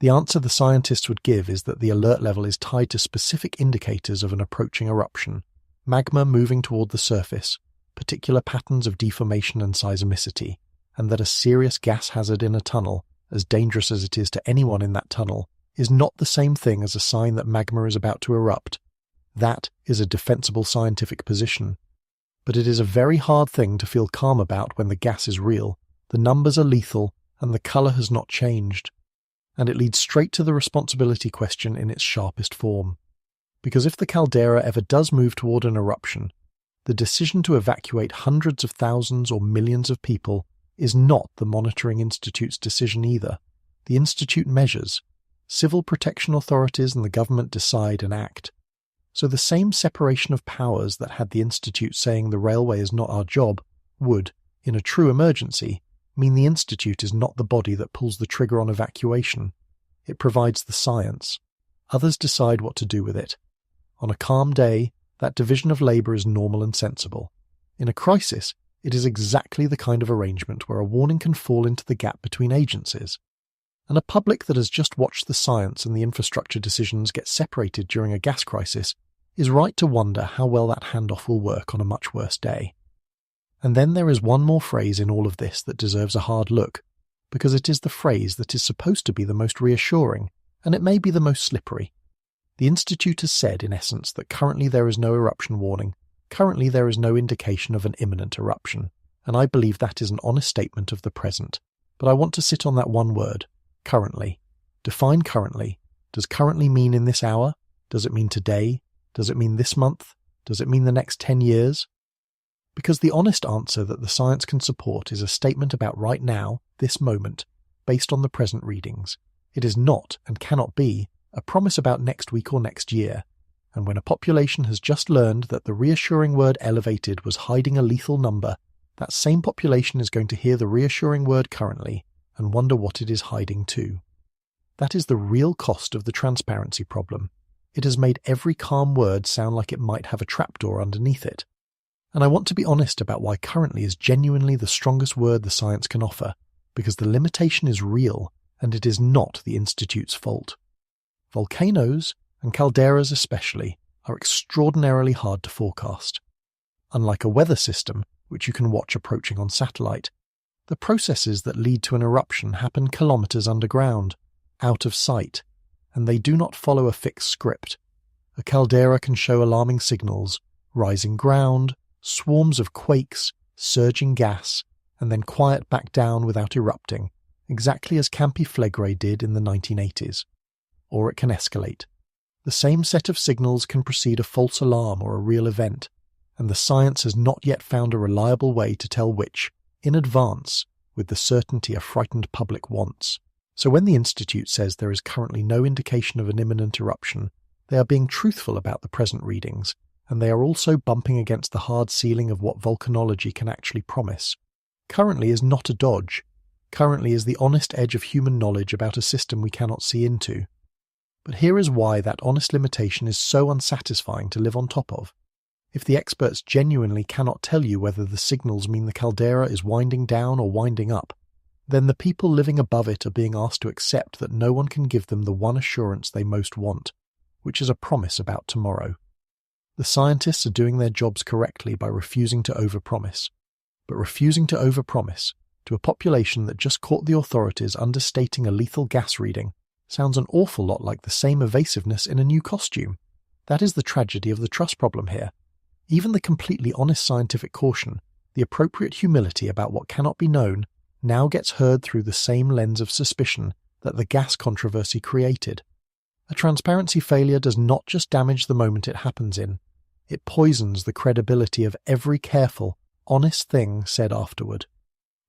The answer the scientists would give is that the alert level is tied to specific indicators of an approaching eruption, magma moving toward the surface, particular patterns of deformation and seismicity, and that a serious gas hazard in a tunnel, as dangerous as it is to anyone in that tunnel, is not the same thing as a sign that magma is about to erupt. That is a defensible scientific position. But it is a very hard thing to feel calm about when the gas is real, the numbers are lethal, and the colour has not changed. And it leads straight to the responsibility question in its sharpest form. Because if the caldera ever does move toward an eruption, the decision to evacuate hundreds of thousands or millions of people is not the Monitoring Institute's decision either. The Institute measures. Civil protection authorities and the government decide and act. So the same separation of powers that had the Institute saying the railway is not our job would, in a true emergency, mean the Institute is not the body that pulls the trigger on evacuation. It provides the science. Others decide what to do with it. On a calm day, that division of labour is normal and sensible. In a crisis, it is exactly the kind of arrangement where a warning can fall into the gap between agencies. And a public that has just watched the science and the infrastructure decisions get separated during a gas crisis is right to wonder how well that handoff will work on a much worse day. And then there is one more phrase in all of this that deserves a hard look, because it is the phrase that is supposed to be the most reassuring, and it may be the most slippery. The Institute has said, in essence, that currently there is no eruption warning, currently there is no indication of an imminent eruption, and I believe that is an honest statement of the present. But I want to sit on that one word. Currently. Define currently. Does currently mean in this hour? Does it mean today? Does it mean this month? Does it mean the next 10 years? Because the honest answer that the science can support is a statement about right now, this moment, based on the present readings. It is not, and cannot be, a promise about next week or next year. And when a population has just learned that the reassuring word elevated was hiding a lethal number, that same population is going to hear the reassuring word currently and wonder what it is hiding too. That is the real cost of the transparency problem. It has made every calm word sound like it might have a trapdoor underneath it. And I want to be honest about why currently is genuinely the strongest word the science can offer, because the limitation is real, and it is not the Institute's fault. Volcanoes, and calderas especially, are extraordinarily hard to forecast. Unlike a weather system, which you can watch approaching on satellite, the processes that lead to an eruption happen kilometres underground, out of sight, and they do not follow a fixed script. A caldera can show alarming signals, rising ground, swarms of quakes, surging gas, and then quiet back down without erupting, exactly as Campi Flegrei did in the 1980s. Or it can escalate. The same set of signals can precede a false alarm or a real event, and the science has not yet found a reliable way to tell which, in advance, with the certainty a frightened public wants. So when the Institute says there is currently no indication of an imminent eruption, they are being truthful about the present readings, and they are also bumping against the hard ceiling of what volcanology can actually promise. Currently is not a dodge. Currently is the honest edge of human knowledge about a system we cannot see into. But here is why that honest limitation is so unsatisfying to live on top of. If the experts genuinely cannot tell you whether the signals mean the caldera is winding down or winding up, then the people living above it are being asked to accept that no one can give them the one assurance they most want, which is a promise about tomorrow. The scientists are doing their jobs correctly by refusing to overpromise. But refusing to overpromise to a population that just caught the authorities understating a lethal gas reading sounds an awful lot like the same evasiveness in a new costume. That is the tragedy of the trust problem here. Even the completely honest scientific caution, the appropriate humility about what cannot be known, now gets heard through the same lens of suspicion that the gas controversy created. A transparency failure does not just damage the moment it happens in, it poisons the credibility of every careful, honest thing said afterward.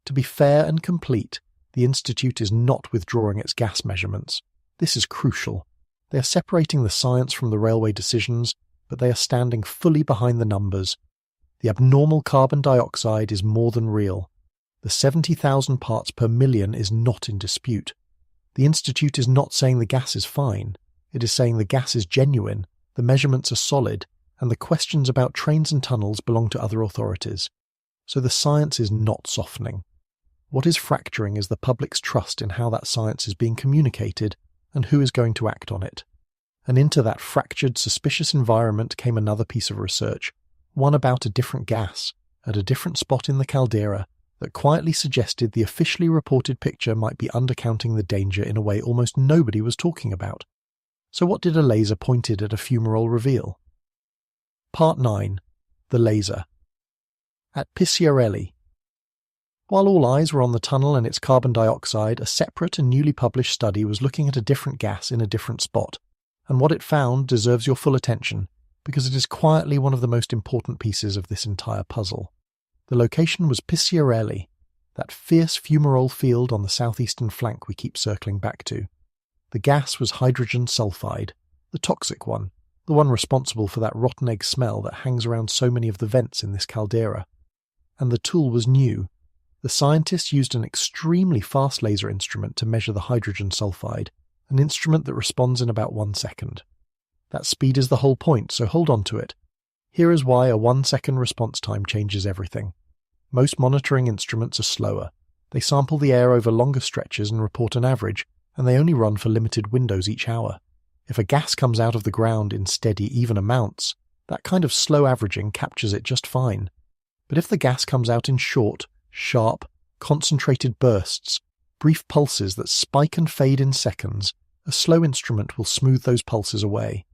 To be fair and complete, the Institute is not withdrawing its gas measurements. This is crucial. They are separating the science from the railway decisions, but they are standing fully behind the numbers. The abnormal carbon dioxide is more than real. The 70,000 parts per million is not in dispute. The Institute is not saying the gas is fine. It is saying the gas is genuine, the measurements are solid, and the questions about trains and tunnels belong to other authorities. So the science is not softening. What is fracturing is the public's trust in how that science is being communicated and who is going to act on it. And into that fractured, suspicious environment came another piece of research, one about a different gas, at a different spot in the caldera, that quietly suggested the officially reported picture might be undercounting the danger in a way almost nobody was talking about. So what did a laser pointed at a fumarole reveal? Part 9. The Laser. At Picciarelli. While all eyes were on the tunnel and its carbon dioxide, a separate and newly published study was looking at a different gas in a different spot, and what it found deserves your full attention, because it is quietly one of the most important pieces of this entire puzzle. The location was Picciarelli, that fierce fumarole field on the southeastern flank we keep circling back to. The gas was hydrogen sulfide, the toxic one, the one responsible for that rotten egg smell that hangs around so many of the vents in this caldera. And the tool was new. The scientists used an extremely fast laser instrument to measure the hydrogen sulfide, an instrument that responds in about 1 second. That speed is the whole point, so hold on to it. Here is why a 1-second response time changes everything. Most monitoring instruments are slower. They sample the air over longer stretches and report an average, and they only run for limited windows each hour. If a gas comes out of the ground in steady, even amounts, that kind of slow averaging captures it just fine. But if the gas comes out in short, sharp, concentrated bursts, brief pulses that spike and fade in seconds, a slow instrument will smooth those pulses away.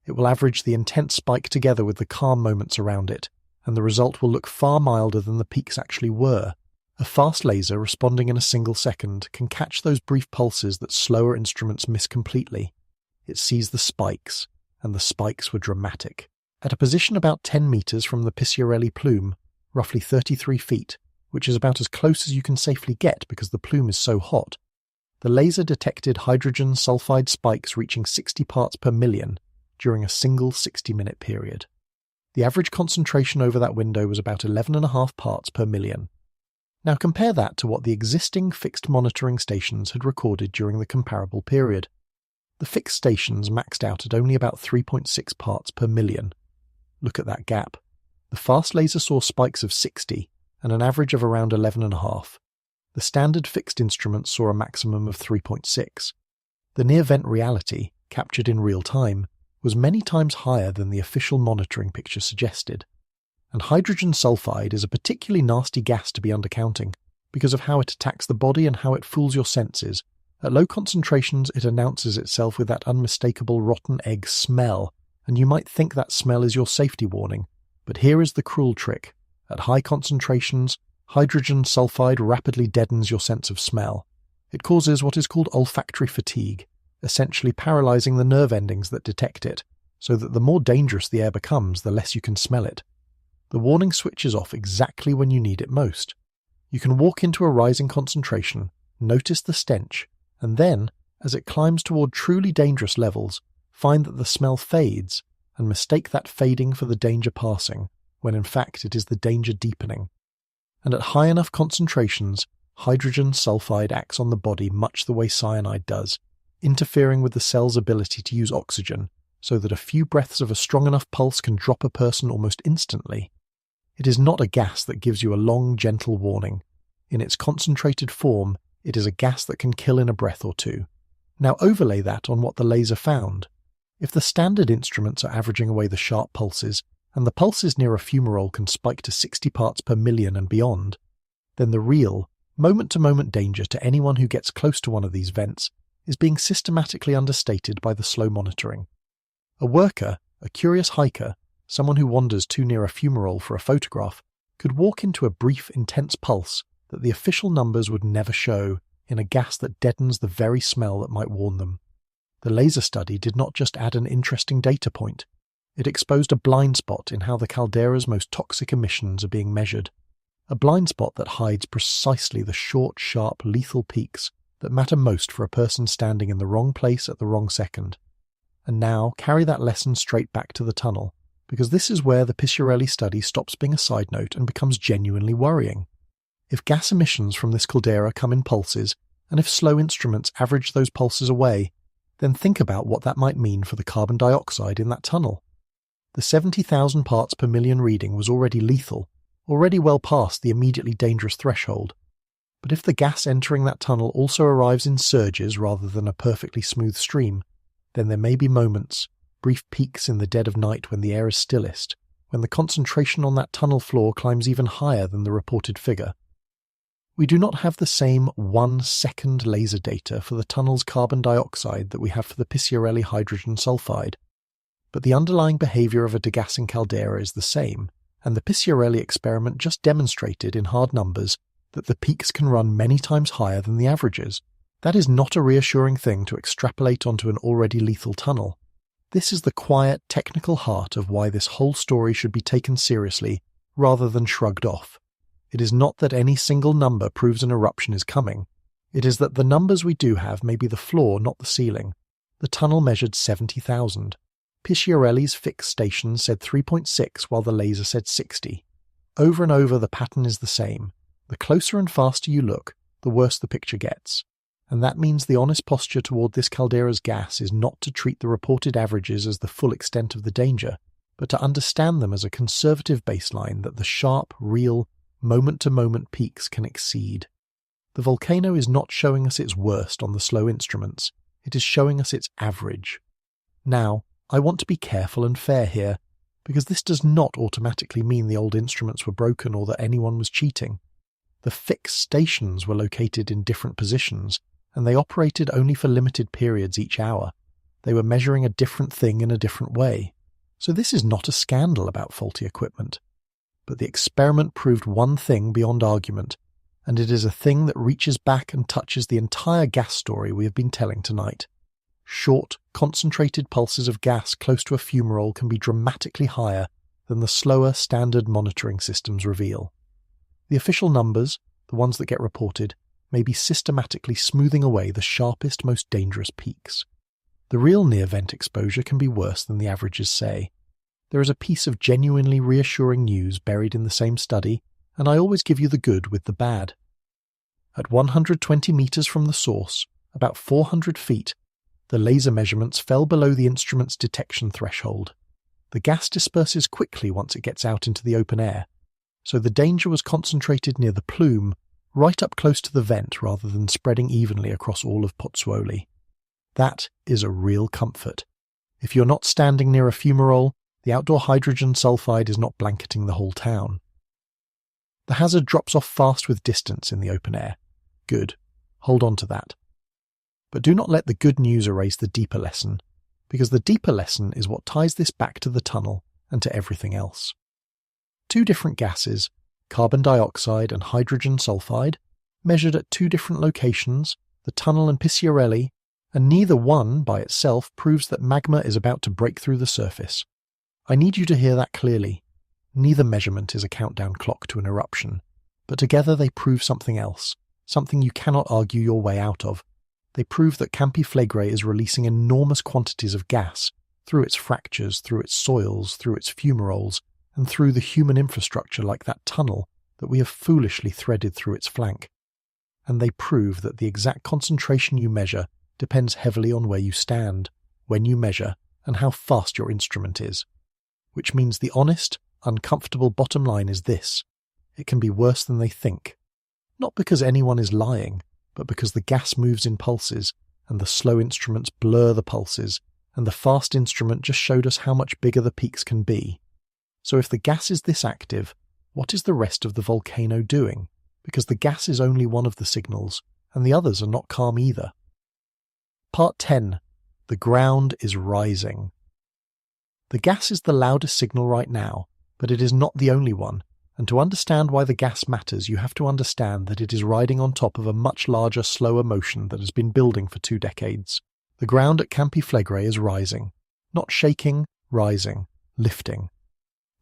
It will average the intense spike together with the calm moments around it, and the result will look far milder than the peaks actually were. A fast laser responding in a single second can catch those brief pulses that slower instruments miss completely. It sees the spikes, and the spikes were dramatic. At a position about 10 meters from the Picciarelli plume, roughly 33 feet, which is about as close as you can safely get because the plume is so hot, the laser detected hydrogen sulfide spikes reaching 60 parts per million during a single 60-minute period. The average concentration over that window was about 11.5 parts per million. Now compare that to what the existing fixed monitoring stations had recorded during the comparable period. The fixed stations maxed out at only about 3.6 parts per million. Look at that gap. The fast laser saw spikes of 60 and an average of around 11.5. The standard fixed instruments saw a maximum of 3.6. The near-vent reality, captured in real time, was many times higher than the official monitoring picture suggested. And hydrogen sulfide is a particularly nasty gas to be undercounting because of how it attacks the body and how it fools your senses. At low concentrations, it announces itself with that unmistakable rotten egg smell, and you might think that smell is your safety warning. But here is the cruel trick. At high concentrations, hydrogen sulfide rapidly deadens your sense of smell. It causes what is called olfactory fatigue, essentially paralyzing the nerve endings that detect it, so that the more dangerous the air becomes, the less you can smell it. The warning switches off exactly when you need it most. You can walk into a rising concentration, notice the stench, and then, as it climbs toward truly dangerous levels, find that the smell fades, and mistake that fading for the danger passing, when in fact it is the danger deepening. And at high enough concentrations, hydrogen sulfide acts on the body much the way cyanide does, interfering with the cell's ability to use oxygen, so that a few breaths of a strong enough pulse can drop a person almost instantly. It is not a gas that gives you a long, gentle warning. In its concentrated form, it is a gas that can kill in a breath or two. Now overlay that on what the laser found. If the standard instruments are averaging away the sharp pulses, and the pulses near a fumarole can spike to 60 parts per million and beyond, then the real, moment-to-moment danger to anyone who gets close to one of these vents is being systematically understated by the slow monitoring. A worker, A curious hiker, someone who wanders too near a fumarole for a photograph, could walk into a brief, intense pulse that the official numbers would never show in a gas that deadens the very smell that might warn them. The laser study did not just add an interesting data point, it exposed a blind spot in how the caldera's most toxic emissions are being measured. A blind spot that hides precisely the short, sharp, lethal peaks that matter most for a person standing in the wrong place at the wrong second. And now carry that lesson straight back to the tunnel, because this is where the Picciarelli study stops being a side note and becomes genuinely worrying. If gas emissions from this caldera come in pulses, and if slow instruments average those pulses away, then think about what that might mean for the carbon dioxide in that tunnel. The 70,000 parts per million reading was already lethal, already well past the immediately dangerous threshold. But if the gas entering that tunnel also arrives in surges rather than a perfectly smooth stream, then there may be moments, brief peaks in the dead of night when the air is stillest, when the concentration on that tunnel floor climbs even higher than the reported figure. We do not have the same 1-second laser data for the tunnel's carbon dioxide that we have for the Picciarelli hydrogen sulfide, but the underlying behavior of a degassing caldera is the same, and the Picciarelli experiment just demonstrated in hard numbers that the peaks can run many times higher than the averages. That is not a reassuring thing to extrapolate onto an already lethal tunnel. This is the quiet, technical heart of why this whole story should be taken seriously rather than shrugged off. It is not that any single number proves an eruption is coming. It is that the numbers we do have may be the floor, not the ceiling. The tunnel measured 70,000. Picciarelli's fixed station said 3.6 while the laser said 60. Over and over the pattern is the same. The closer and faster you look, the worse the picture gets. And that means the honest posture toward this caldera's gas is not to treat the reported averages as the full extent of the danger, but to understand them as a conservative baseline that the sharp, real, moment-to-moment peaks can exceed. The volcano is not showing us its worst on the slow instruments, it is showing us its average. Now, I want to be careful and fair here, because this does not automatically mean the old instruments were broken or that anyone was cheating. The fixed stations were located in different positions, and they operated only for limited periods each hour. They were measuring a different thing in a different way. So this is not a scandal about faulty equipment. But the experiment proved one thing beyond argument, and it is a thing that reaches back and touches the entire gas story we have been telling tonight. Short, concentrated pulses of gas close to a fumarole can be dramatically higher than the slower, standard monitoring systems reveal. The official numbers, the ones that get reported, may be systematically smoothing away the sharpest, most dangerous peaks. The real near-vent exposure can be worse than the averages say. There is a piece of genuinely reassuring news buried in the same study, and I always give you the good with the bad. At 120 meters from the source, about 400 feet, the laser measurements fell below the instrument's detection threshold. The gas disperses quickly once it gets out into the open air, so the danger was concentrated near the plume, right up close to the vent rather than spreading evenly across all of Pozzuoli. That is a real comfort. If you're not standing near a fumarole, the outdoor hydrogen sulfide is not blanketing the whole town. The hazard drops off fast with distance in the open air. Good. Hold on to that. But do not let the good news erase the deeper lesson, because the deeper lesson is what ties this back to the tunnel and to everything else. Two different gases, carbon dioxide and hydrogen sulfide, measured at two different locations, the tunnel and Picciarelli, and neither one by itself proves that magma is about to break through the surface. I need you to hear that clearly. Neither measurement is a countdown clock to an eruption, but together they prove something else, something you cannot argue your way out of. They prove that Campi Flegrei is releasing enormous quantities of gas through its fractures, through its soils, through its fumaroles, and through the human infrastructure like that tunnel that we have foolishly threaded through its flank. And they prove that the exact concentration you measure depends heavily on where you stand, when you measure, and how fast your instrument is. Which means the honest, uncomfortable bottom line is this: it can be worse than they think. Not because anyone is lying, but because the gas moves in pulses, and the slow instruments blur the pulses, and the fast instrument just showed us how much bigger the peaks can be. So if the gas is this active, what is the rest of the volcano doing? Because the gas is only one of the signals, and the others are not calm either. Part 10. The ground is rising. The gas is the loudest signal right now, but it is not the only one, and to understand why the gas matters you have to understand that it is riding on top of a much larger, slower motion that has been building for 2 decades. The ground at Campi Flegrei is rising. Not shaking, rising, lifting.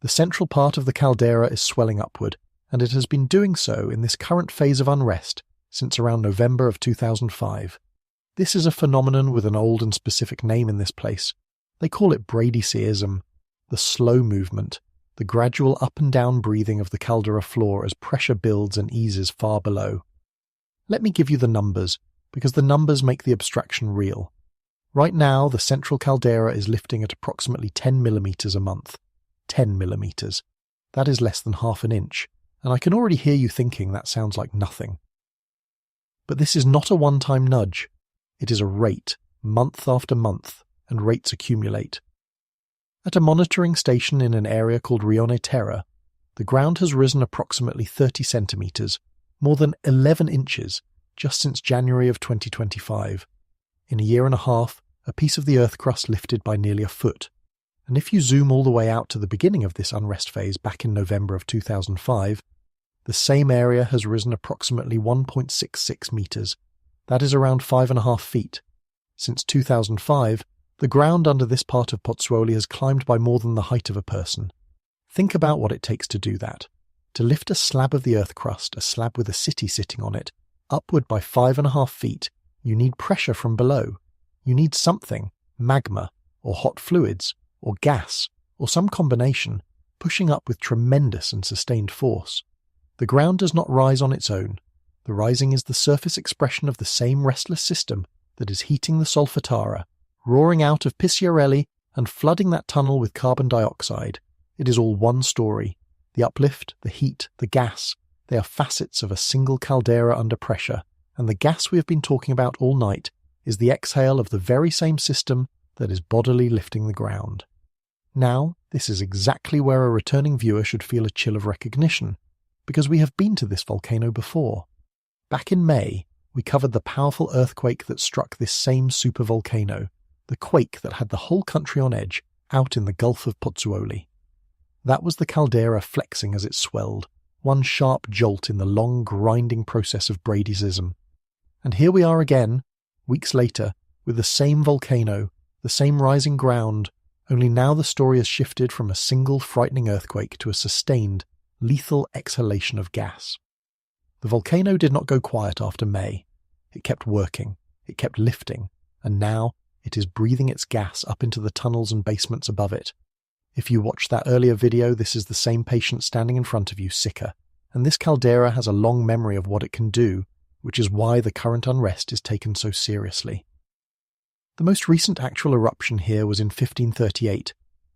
The central part of the caldera is swelling upward, and it has been doing so in this current phase of unrest since around November of 2005. This is a phenomenon with an old and specific name in this place. They call it bradyseism, the slow movement, the gradual up and down breathing of the caldera floor as pressure builds and eases far below. Let me give you the numbers, because the numbers make the abstraction real. Right now, the central caldera is lifting at approximately 10 millimeters a month. 10 millimeters. That is less than half an inch, and I can already hear you thinking that sounds like nothing. But this is not a one-time nudge. It is a rate, month after month, and rates accumulate. At a monitoring station in an area called Rione Terra, the ground has risen approximately 30 centimeters, more than 11 inches, just since January of 2025. In a year and a half, a piece of the earth crust lifted by nearly a foot. And if you zoom all the way out to the beginning of this unrest phase back in November of 2005, the same area has risen approximately 1.66 meters. That is around 5.5 feet. Since 2005, the ground under this part of Pozzuoli has climbed by more than the height of a person. Think about what it takes to do that. To lift a slab of the earth crust, a slab with a city sitting on it, upward by 5.5 feet, you need pressure from below. You need something, magma, or hot fluids, or gas, or some combination, pushing up with tremendous and sustained force. The ground does not rise on its own. The rising is the surface expression of the same restless system that is heating the Solfatara, roaring out of Picciarelli and flooding that tunnel with carbon dioxide. It is all one story. The uplift, the heat, the gas, they are facets of a single caldera under pressure, and the gas we have been talking about all night is the exhale of the very same system that is bodily lifting the ground. Now, this is exactly where a returning viewer should feel a chill of recognition, because we have been to this volcano before. Back in May, we covered the powerful earthquake that struck this same supervolcano, the quake that had the whole country on edge, out in the Gulf of Pozzuoli. That was the caldera flexing as it swelled, one sharp jolt in the long grinding process of bradyseism. And here we are again, weeks later, with the same volcano, the same rising ground, only now the story has shifted from a single frightening earthquake to a sustained, lethal exhalation of gas. The volcano did not go quiet after May. It kept working, it kept lifting, and now it is breathing its gas up into the tunnels and basements above it. If you watched that earlier video, this is the same patient standing in front of you, sicker, and this caldera has a long memory of what it can do, which is why the current unrest is taken so seriously. The most recent actual eruption here was in 1538,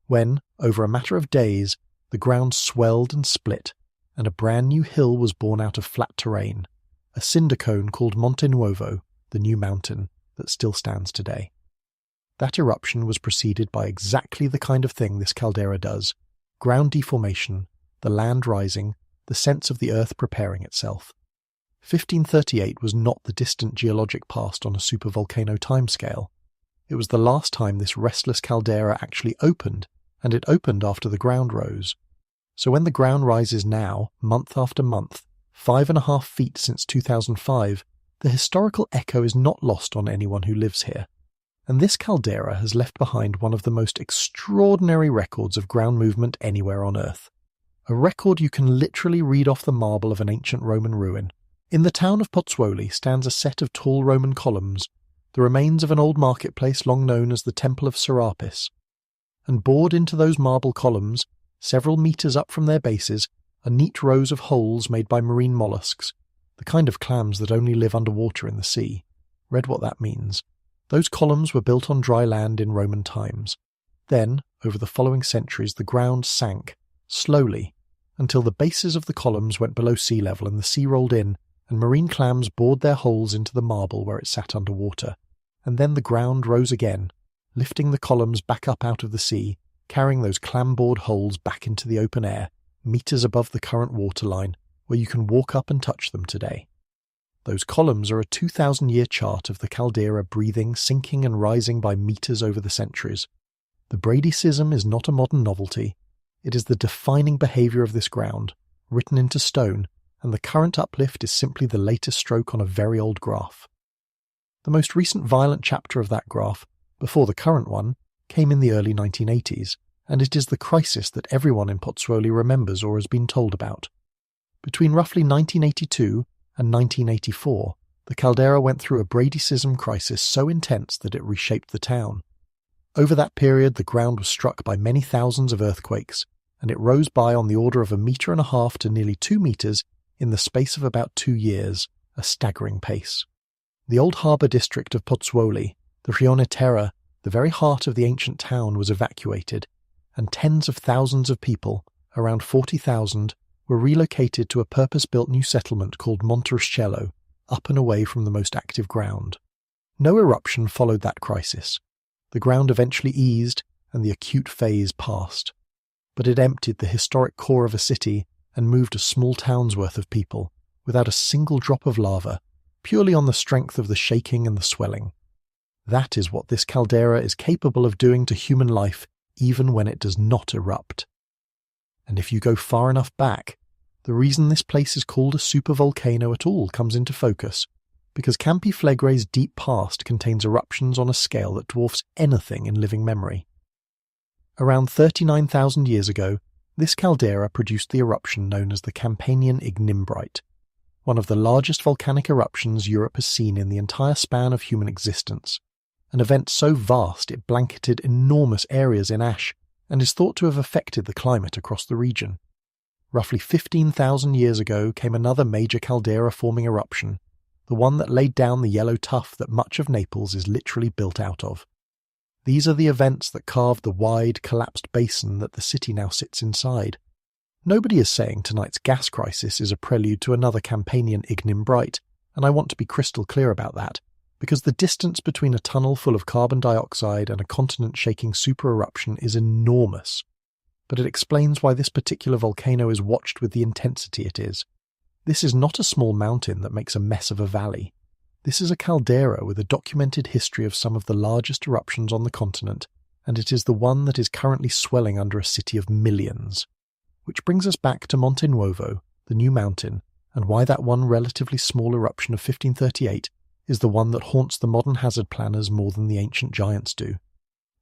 when, over a matter of days, the ground swelled and split, and a brand new hill was born out of flat terrain, a cinder cone called Monte Nuovo, the new mountain, that still stands today. That eruption was preceded by exactly the kind of thing this caldera does: ground deformation, the land rising, the sense of the earth preparing itself. 1538 was not the distant geologic past on a supervolcano timescale. It was the last time this restless caldera actually opened, and it opened after the ground rose. So when the ground rises now, month after month, 5.5 feet since 2005, the historical echo is not lost on anyone who lives here. And this caldera has left behind one of the most extraordinary records of ground movement anywhere on Earth. A record you can literally read off the marble of an ancient Roman ruin. In the town of Pozzuoli stands a set of tall Roman columns, the remains of an old marketplace long known as the Temple of Serapis. And bored into those marble columns, several meters up from their bases, are neat rows of holes made by marine mollusks, the kind of clams that only live underwater in the sea. Read what that means. Those columns were built on dry land in Roman times. Then, over the following centuries, the ground sank, slowly, until the bases of the columns went below sea level and the sea rolled in, and marine clams bored their holes into the marble where it sat underwater. And then the ground rose again, lifting the columns back up out of the sea, carrying those clam-bored holes back into the open air, meters above the current waterline, where you can walk up and touch them today. Those columns are a 2,000-year chart of the caldera breathing, sinking and rising by meters over the centuries. The bradycism is not a modern novelty. It is the defining behaviour of this ground, written into stone, and the current uplift is simply the latest stroke on a very old graph. The most recent violent chapter of that graph, before the current one, came in the early 1980s, and it is the crisis that everyone in Pozzuoli remembers or has been told about. Between roughly 1982 and 1984, the caldera went through a bradycism crisis so intense that it reshaped the town. Over that period, the ground was struck by many thousands of earthquakes, and it rose by on the order of 1.5 meters to nearly 2 meters in the space of about 2 years, a staggering pace. The old harbour district of Pozzuoli, the Rione Terra, the very heart of the ancient town, was evacuated, and tens of thousands of people, around 40,000, were relocated to a purpose-built new settlement called Monteruscello, up and away from the most active ground. No eruption followed that crisis. The ground eventually eased, and the acute phase passed. But it emptied the historic core of a city and moved a small town's worth of people, without a single drop of lava, purely on the strength of the shaking and the swelling. That is what this caldera is capable of doing to human life, even when it does not erupt. And if you go far enough back, the reason this place is called a supervolcano at all comes into focus, because Campi Flegrei's deep past contains eruptions on a scale that dwarfs anything in living memory. Around 39,000 years ago, this caldera produced the eruption known as the Campanian ignimbrite, one of the largest volcanic eruptions Europe has seen in the entire span of human existence, an event so vast it blanketed enormous areas in ash and is thought to have affected the climate across the region. Roughly 15,000 years ago came another major caldera-forming eruption, the one that laid down the yellow tuff that much of Naples is literally built out of. These are the events that carved the wide, collapsed basin that the city now sits inside. Nobody is saying tonight's gas crisis is a prelude to another Campanian ignimbrite, and I want to be crystal clear about that, because the distance between a tunnel full of carbon dioxide and a continent-shaking super-eruption is enormous. But it explains why this particular volcano is watched with the intensity it is. This is not a small mountain that makes a mess of a valley. This is a caldera with a documented history of some of the largest eruptions on the continent, and it is the one that is currently swelling under a city of millions. Which brings us back to Monte Nuovo, the new mountain, and why that one relatively small eruption of 1538 is the one that haunts the modern hazard planners more than the ancient giants do.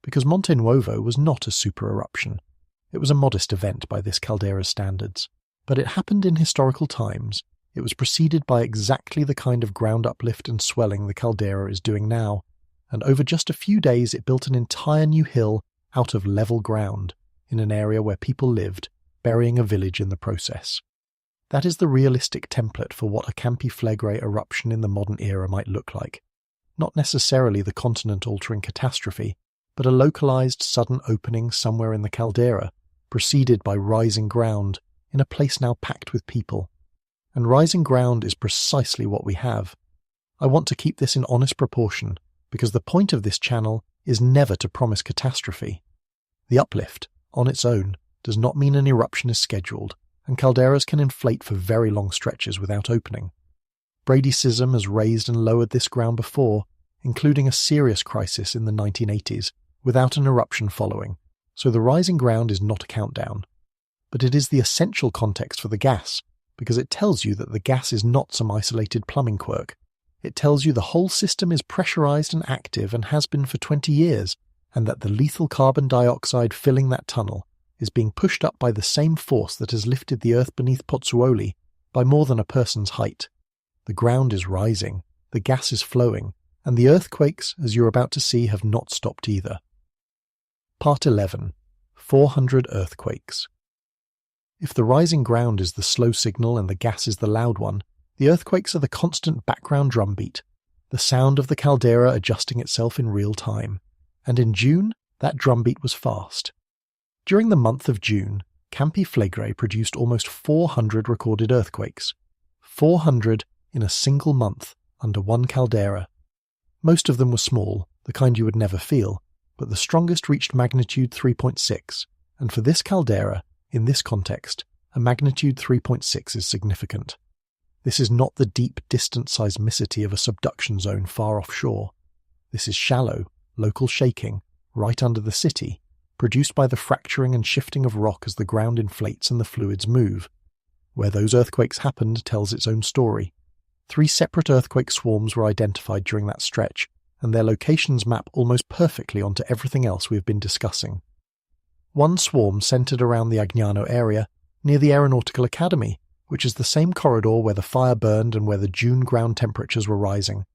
Because Monte Nuovo was not a super-eruption. It was a modest event by this caldera's standards. But it happened in historical times. It was preceded by exactly the kind of ground uplift and swelling the caldera is doing now, and over just a few days it built an entire new hill out of level ground, in an area where people lived, burying a village in the process. That is the realistic template for what a Campi Flegrei eruption in the modern era might look like. Not necessarily the continent-altering catastrophe, but a localized sudden opening somewhere in the caldera, preceded by rising ground, in a place now packed with people. And rising ground is precisely what we have. I want to keep this in honest proportion, because the point of this channel is never to promise catastrophe. The uplift, on its own, does not mean an eruption is scheduled, and calderas can inflate for very long stretches without opening. Bradycism has raised and lowered this ground before, including a serious crisis in the 1980s, without an eruption following, so the rising ground is not a countdown. But it is the essential context for the gas, because it tells you that the gas is not some isolated plumbing quirk. It tells you the whole system is pressurized and active and has been for 20 years, and that the lethal carbon dioxide filling that tunnel is being pushed up by the same force that has lifted the earth beneath Pozzuoli by more than a person's height. The ground is rising, the gas is flowing, and the earthquakes, as you're about to see, have not stopped either. Part 11. 400 Earthquakes. If the rising ground is the slow signal and the gas is the loud one, the earthquakes are the constant background drumbeat, the sound of the caldera adjusting itself in real time. And in June, that drumbeat was fast. During the month of June, Campi Flegrei produced almost 400 recorded earthquakes. 400 in a single month under one caldera. Most of them were small, the kind you would never feel, but the strongest reached magnitude 3.6, and for this caldera, in this context, a magnitude 3.6 is significant. This is not the deep, distant seismicity of a subduction zone far offshore. This is shallow, local shaking, right under the city, produced by the fracturing and shifting of rock as the ground inflates and the fluids move. Where those earthquakes happened tells its own story. 3 separate earthquake swarms were identified during that stretch, and their locations map almost perfectly onto everything else we have been discussing. One swarm centered around the Agnano area, near the Aeronautical Academy, which is the same corridor where the fire burned and where the June ground temperatures were rising.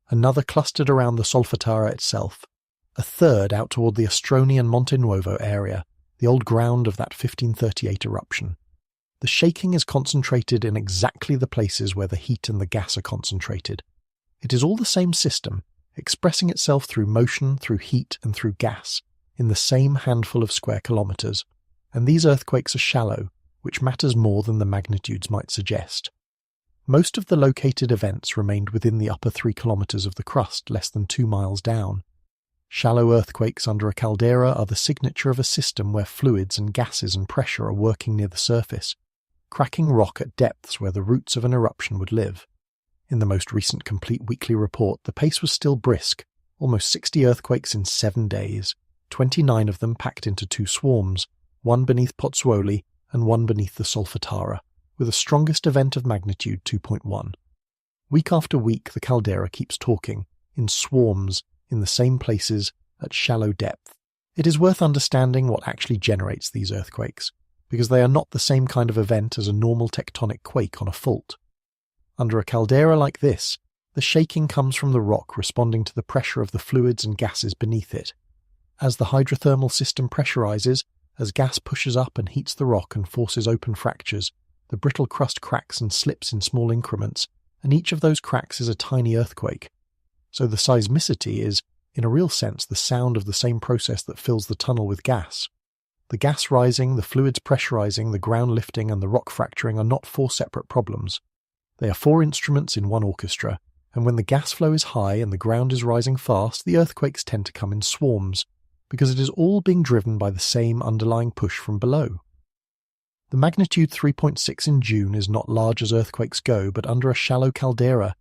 Another clustered around the Solfatara itself. A third out toward the Astroni and Monte Nuovo area, the old ground of that 1538 eruption. The shaking is concentrated in exactly the places where the heat and the gas are concentrated. It is all the same system, expressing itself through motion, through heat, and through gas, in the same handful of square kilometers. And these earthquakes are shallow, which matters more than the magnitudes might suggest. Most of the located events remained within the upper 3 kilometers of the crust, less than 2 miles down. Shallow earthquakes under a caldera are the signature of a system where fluids and gases and pressure are working near the surface, cracking rock at depths where the roots of an eruption would live. In the most recent complete weekly report, the pace was still brisk, almost 60 earthquakes in 7 days, 29 of them packed into 2 swarms, one beneath Pozzuoli and one beneath the Solfatara, with a strongest event of magnitude 2.1. Week after week, the caldera keeps talking, in swarms, in the same places, at shallow depth. It is worth understanding what actually generates these earthquakes, because they are not the same kind of event as a normal tectonic quake on a fault. Under a caldera like this, the shaking comes from the rock responding to the pressure of the fluids and gases beneath it. As the hydrothermal system pressurizes, as gas pushes up and heats the rock and forces open fractures, the brittle crust cracks and slips in small increments, and each of those cracks is a tiny earthquake. So the seismicity is, in a real sense, the sound of the same process that fills the tunnel with gas. The gas rising, the fluids pressurizing, the ground lifting, and the rock fracturing are not 4 separate problems. They are 4 instruments in one orchestra, and when the gas flow is high and the ground is rising fast, the earthquakes tend to come in swarms, because it is all being driven by the same underlying push from below. The magnitude 3.6 in June is not large as earthquakes go, but under a shallow caldera,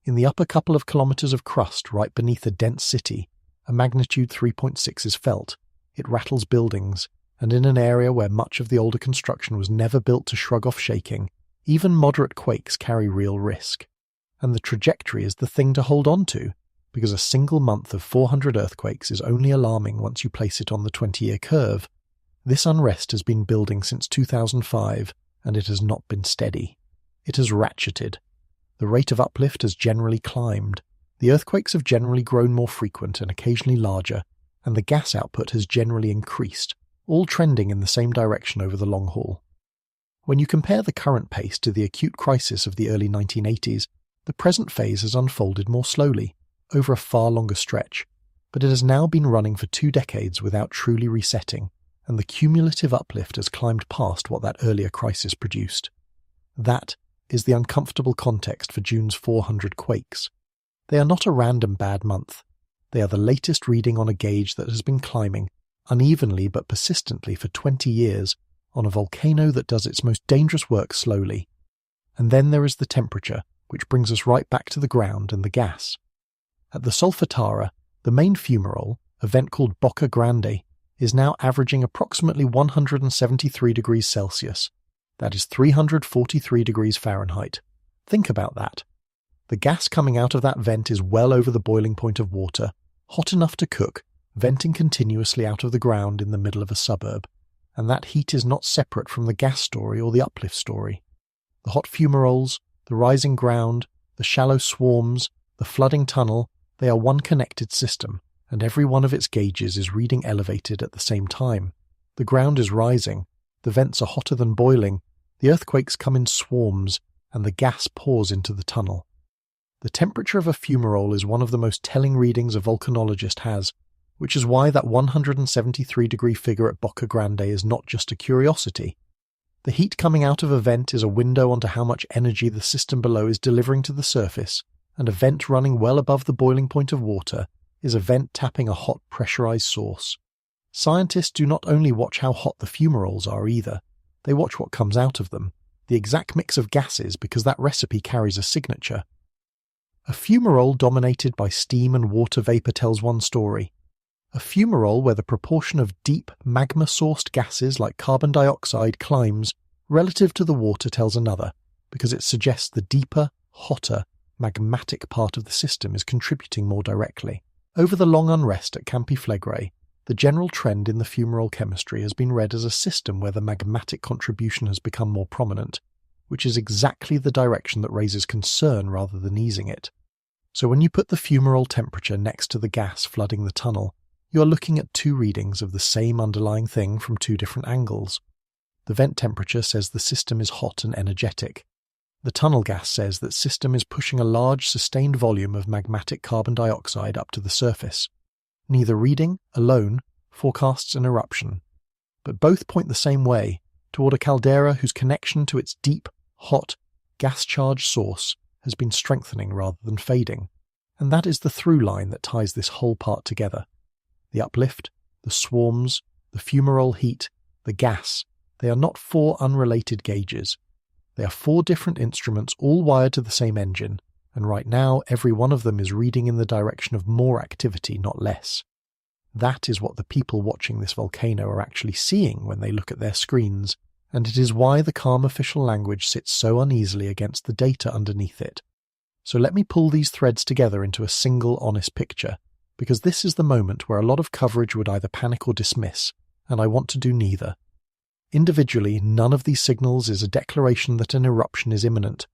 in the upper couple of kilometers of crust right beneath a dense city, a magnitude 3.6 is felt. It rattles buildings, and in an area where much of the older construction was never built to shrug off shaking, even moderate quakes carry real risk. And the trajectory is the thing to hold on to, because a single month of 400 earthquakes is only alarming once you place it on the 20-year curve. This unrest has been building since 2005, and it has not been steady. It has ratcheted. The rate of uplift has generally climbed. The earthquakes have generally grown more frequent and occasionally larger, and the gas output has generally increased, all trending in the same direction over the long haul. When you compare the current pace to the acute crisis of the early 1980s, the present phase has unfolded more slowly, over a far longer stretch, but it has now been running for 2 decades without truly resetting, and the cumulative uplift has climbed past what that earlier crisis produced. That is the uncomfortable context for June's 400 quakes. They are not a random bad month. They are the latest reading on a gauge that has been climbing, unevenly but persistently for 20 years, on a volcano that does its most dangerous work slowly. And then there is the temperature, which brings us right back to the ground and the gas. At the Solfatara, the main fumarole, a vent called Bocca Grande, is now averaging approximately 173 degrees Celsius. That is 343 degrees Fahrenheit. Think about that. The gas coming out of that vent is well over the boiling point of water, hot enough to cook, venting continuously out of the ground in the middle of a suburb. And that heat is not separate from the gas story or the uplift story. The hot fumaroles, the rising ground, the shallow swarms, the flooding tunnel, they are one connected system, and every one of its gauges is reading elevated at the same time. The ground is rising, the vents are hotter than boiling, the earthquakes come in swarms, and the gas pours into the tunnel. The temperature of a fumarole is one of the most telling readings a volcanologist has, which is why that 173-degree figure at Bocca Grande is not just a curiosity. The heat coming out of a vent is a window onto how much energy the system below is delivering to the surface, and a vent running well above the boiling point of water is a vent tapping a hot pressurized source. Scientists do not only watch how hot the fumaroles are either, they watch what comes out of them, the exact mix of gases, because that recipe carries a signature. A fumarole dominated by steam and water vapor tells one story. A fumarole where the proportion of deep magma-sourced gases like carbon dioxide climbs relative to the water tells another, because it suggests the deeper, hotter, magmatic part of the system is contributing more directly. Over the long unrest at Campi Flegrei, the general trend in the fumarole chemistry has been read as a system where the magmatic contribution has become more prominent, which is exactly the direction that raises concern rather than easing it. So when you put the fumarole temperature next to the gas flooding the tunnel, you are looking at two readings of the same underlying thing from two different angles. The vent temperature says the system is hot and energetic. The tunnel gas says that system is pushing a large sustained volume of magmatic carbon dioxide up to the surface. Neither reading, alone, forecasts an eruption, but both point the same way, toward a caldera whose connection to its deep, hot, gas-charged source has been strengthening rather than fading, and that is the through line that ties this whole part together. The uplift, the swarms, the fumarole heat, the gas, they are not four unrelated gauges. They are four different instruments all wired to the same engine, and right now every one of them is reading in the direction of more activity, not less. That is what the people watching this volcano are actually seeing when they look at their screens, and it is why the calm official language sits so uneasily against the data underneath it. So let me pull these threads together into a single honest picture, because this is the moment where a lot of coverage would either panic or dismiss, and I want to do neither. Individually, none of these signals is a declaration that an eruption is imminent.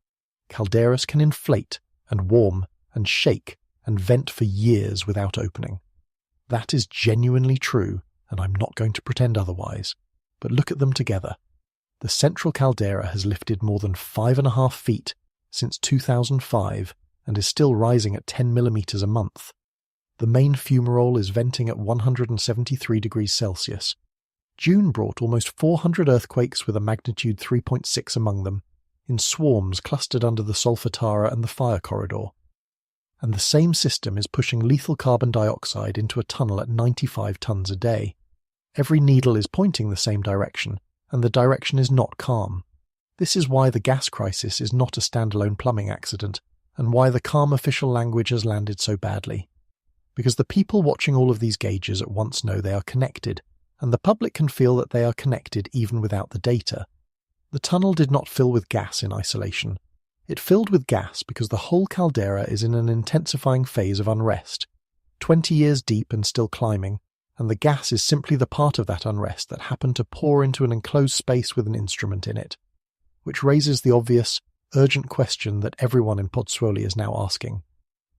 Calderas can inflate and warm and shake and vent for years without opening. That is genuinely true, and I'm not going to pretend otherwise. But look at them together. The central caldera has lifted more than 5.5 feet since 2005 and is still rising at 10 millimeters a month. The main fumarole is venting at 173 degrees Celsius. June brought almost 400 earthquakes with a magnitude 3.6 among them, in swarms clustered under the Solfatara and the fire corridor. And the same system is pushing lethal carbon dioxide into a tunnel at 95 tons a day. Every needle is pointing the same direction, and the direction is not calm. This is why the gas crisis is not a standalone plumbing accident, and why the calm official language has landed so badly. Because the people watching all of these gauges at once know they are connected, and the public can feel that they are connected even without the data. The tunnel did not fill with gas in isolation. It filled with gas because the whole caldera is in an intensifying phase of unrest, 20 years deep and still climbing, and the gas is simply the part of that unrest that happened to pour into an enclosed space with an instrument in it, which raises the obvious, urgent question that everyone in Pozzuoli is now asking.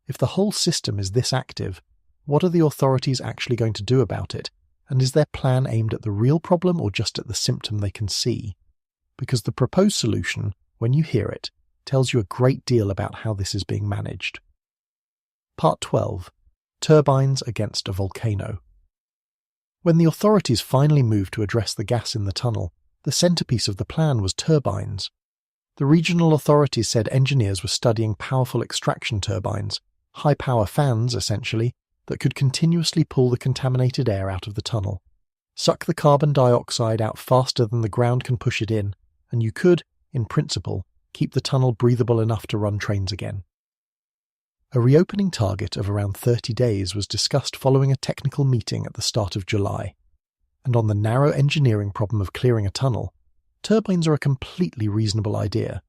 If the whole system is this active, what are the authorities actually going to do about it? And is their plan aimed at the real problem or just at the symptom they can see? Because the proposed solution, when you hear it, tells you a great deal about how this is being managed. Part 12. Turbines against a volcano. When the authorities finally moved to address the gas in the tunnel, the centerpiece of the plan was turbines. The regional authorities said engineers were studying powerful extraction turbines, high-power fans, essentially, that could continuously pull the contaminated air out of the tunnel, suck the carbon dioxide out faster than the ground can push it in, and you could, in principle, keep the tunnel breathable enough to run trains again. A reopening target of around 30 days was discussed following a technical meeting at the start of July, and on the narrow engineering problem of clearing a tunnel, turbines are a completely reasonable idea.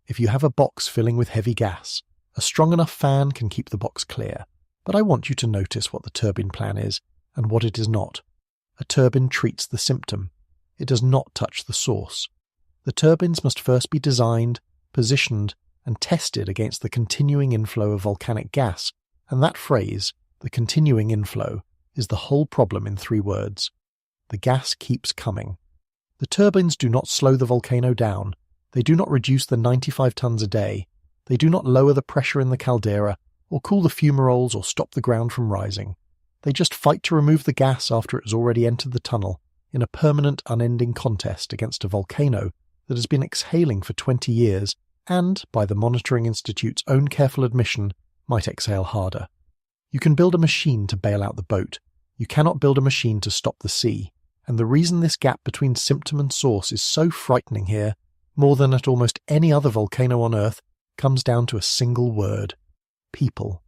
If you have a box filling with heavy gas, a strong enough fan can keep the box clear. But I want you to notice what the turbine plan is and what it is not. A turbine treats the symptom. It does not touch the source. The turbines must first be designed, positioned, and tested against the continuing inflow of volcanic gas, and that phrase, the continuing inflow, is the whole problem in 3 words. The gas keeps coming. The turbines do not slow the volcano down. They do not reduce the 95 tons a day. They do not lower the pressure in the caldera, or cool the fumaroles or stop the ground from rising. They just fight to remove the gas after it has already entered the tunnel, in a permanent, unending contest against a volcano that has been exhaling for 20 years and, by the Monitoring Institute's own careful admission, might exhale harder. You can build a machine to bail out the boat. You cannot build a machine to stop the sea. And the reason this gap between symptom and source is so frightening here, more than at almost any other volcano on Earth, comes down to a single word. People.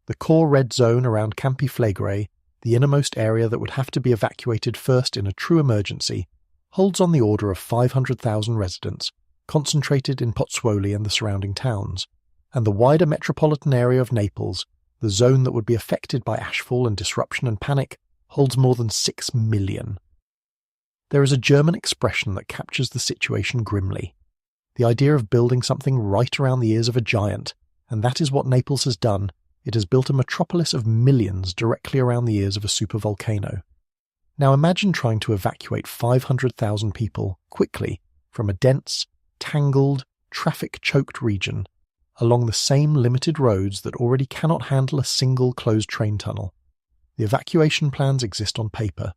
The core red zone around Campi Flegrei the innermost area that would have to be evacuated first in a true emergency, holds on the order of 500,000 residents, concentrated in Pozzuoli and the surrounding towns, and the wider metropolitan area of Naples, the zone that would be affected by ashfall and disruption and panic, holds more than 6 million. There is a German expression that captures the situation grimly. The idea of building something right around the ears of a giant, and that is what Naples has done. It has built a metropolis of millions directly around the ears of a supervolcano. Now imagine trying to evacuate 500,000 people quickly from a dense, tangled, traffic-choked region along the same limited roads that already cannot handle a single closed train tunnel. The evacuation plans exist on paper,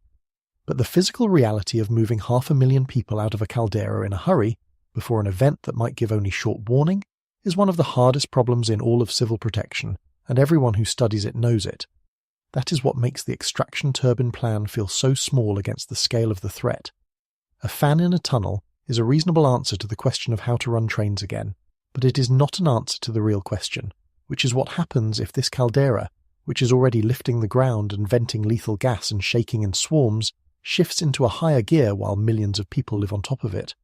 but the physical reality of moving 500,000 people out of a caldera in a hurry before an event that might give only short warning is one of the hardest problems in all of civil protection, and everyone who studies it knows it. That is what makes the extraction turbine plan feel so small against the scale of the threat. A fan in a tunnel is a reasonable answer to the question of how to run trains again, but it is not an answer to the real question, which is what happens if this caldera, which is already lifting the ground and venting lethal gas and shaking in swarms, shifts into a higher gear while millions of people live on top of it.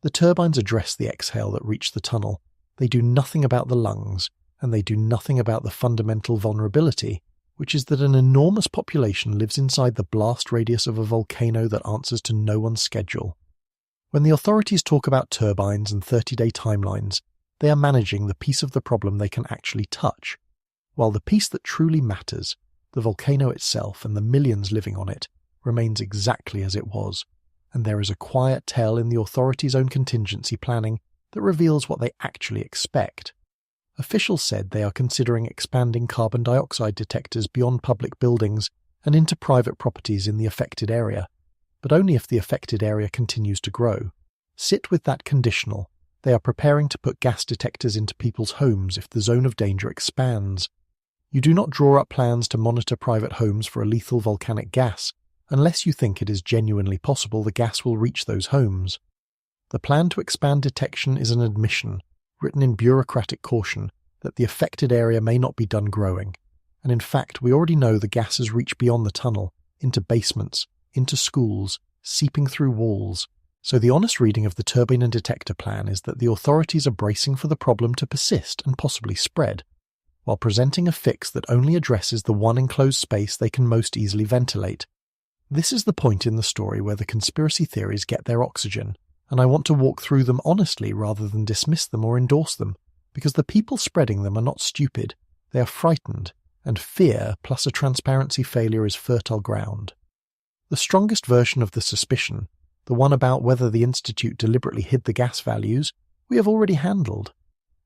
The turbines address the exhale that reached the tunnel. They do nothing about the lungs, and they do nothing about the fundamental vulnerability, which is that an enormous population lives inside the blast radius of a volcano that answers to no one's schedule. When the authorities talk about turbines and 30-day timelines, they are managing the piece of the problem they can actually touch, while the piece that truly matters, the volcano itself and the millions living on it, remains exactly as it was, and there is a quiet tell in the authorities' own contingency planning that reveals what they actually expect. Officials said they are considering expanding carbon dioxide detectors beyond public buildings and into private properties in the affected area, but only if the affected area continues to grow. Sit with that conditional. They are preparing to put gas detectors into people's homes if the zone of danger expands. You do not draw up plans to monitor private homes for a lethal volcanic gas unless you think it is genuinely possible the gas will reach those homes. The plan to expand detection is an admission, written in bureaucratic caution, that the affected area may not be done growing, and in fact we already know the gas has reached beyond the tunnel, into basements, into schools, seeping through walls. So the honest reading of the turbine and detector plan is that the authorities are bracing for the problem to persist and possibly spread, while presenting a fix that only addresses the one enclosed space they can most easily ventilate. This is the point in the story where the conspiracy theories get their oxygen, and I want to walk through them honestly rather than dismiss them or endorse them, because the people spreading them are not stupid, they are frightened, and fear plus a transparency failure is fertile ground. The strongest version of the suspicion, the one about whether the Institute deliberately hid the gas values, we have already handled.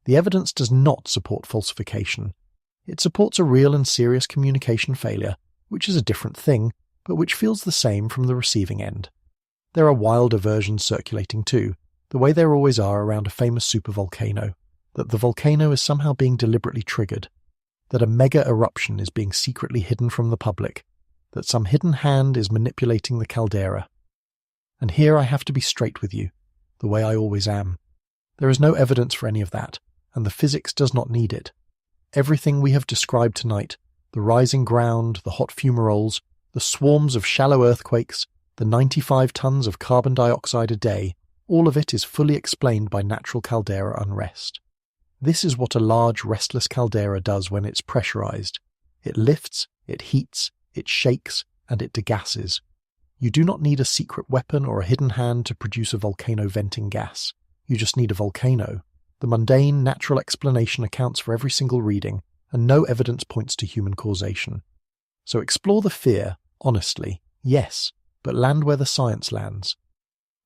The evidence does not support falsification. It supports a real and serious communication failure, which is a different thing, but which feels the same from the receiving end. There are wilder versions circulating too, the way there always are around a famous supervolcano, that the volcano is somehow being deliberately triggered, that a mega eruption is being secretly hidden from the public, that some hidden hand is manipulating the caldera. And here I have to be straight with you, the way I always am. There is no evidence for any of that, and the physics does not need it. Everything we have described tonight, the rising ground, the hot fumaroles, the swarms of shallow earthquakes, the 95 tons of carbon dioxide a day, all of it is fully explained by natural caldera unrest. This is what a large, restless caldera does when it's pressurized. It lifts, it heats, it shakes, and it degasses. You do not need a secret weapon or a hidden hand to produce a volcano venting gas. You just need a volcano. The mundane, natural explanation accounts for every single reading, and no evidence points to human causation. So explore the fear, honestly, yes, but land where the science lands.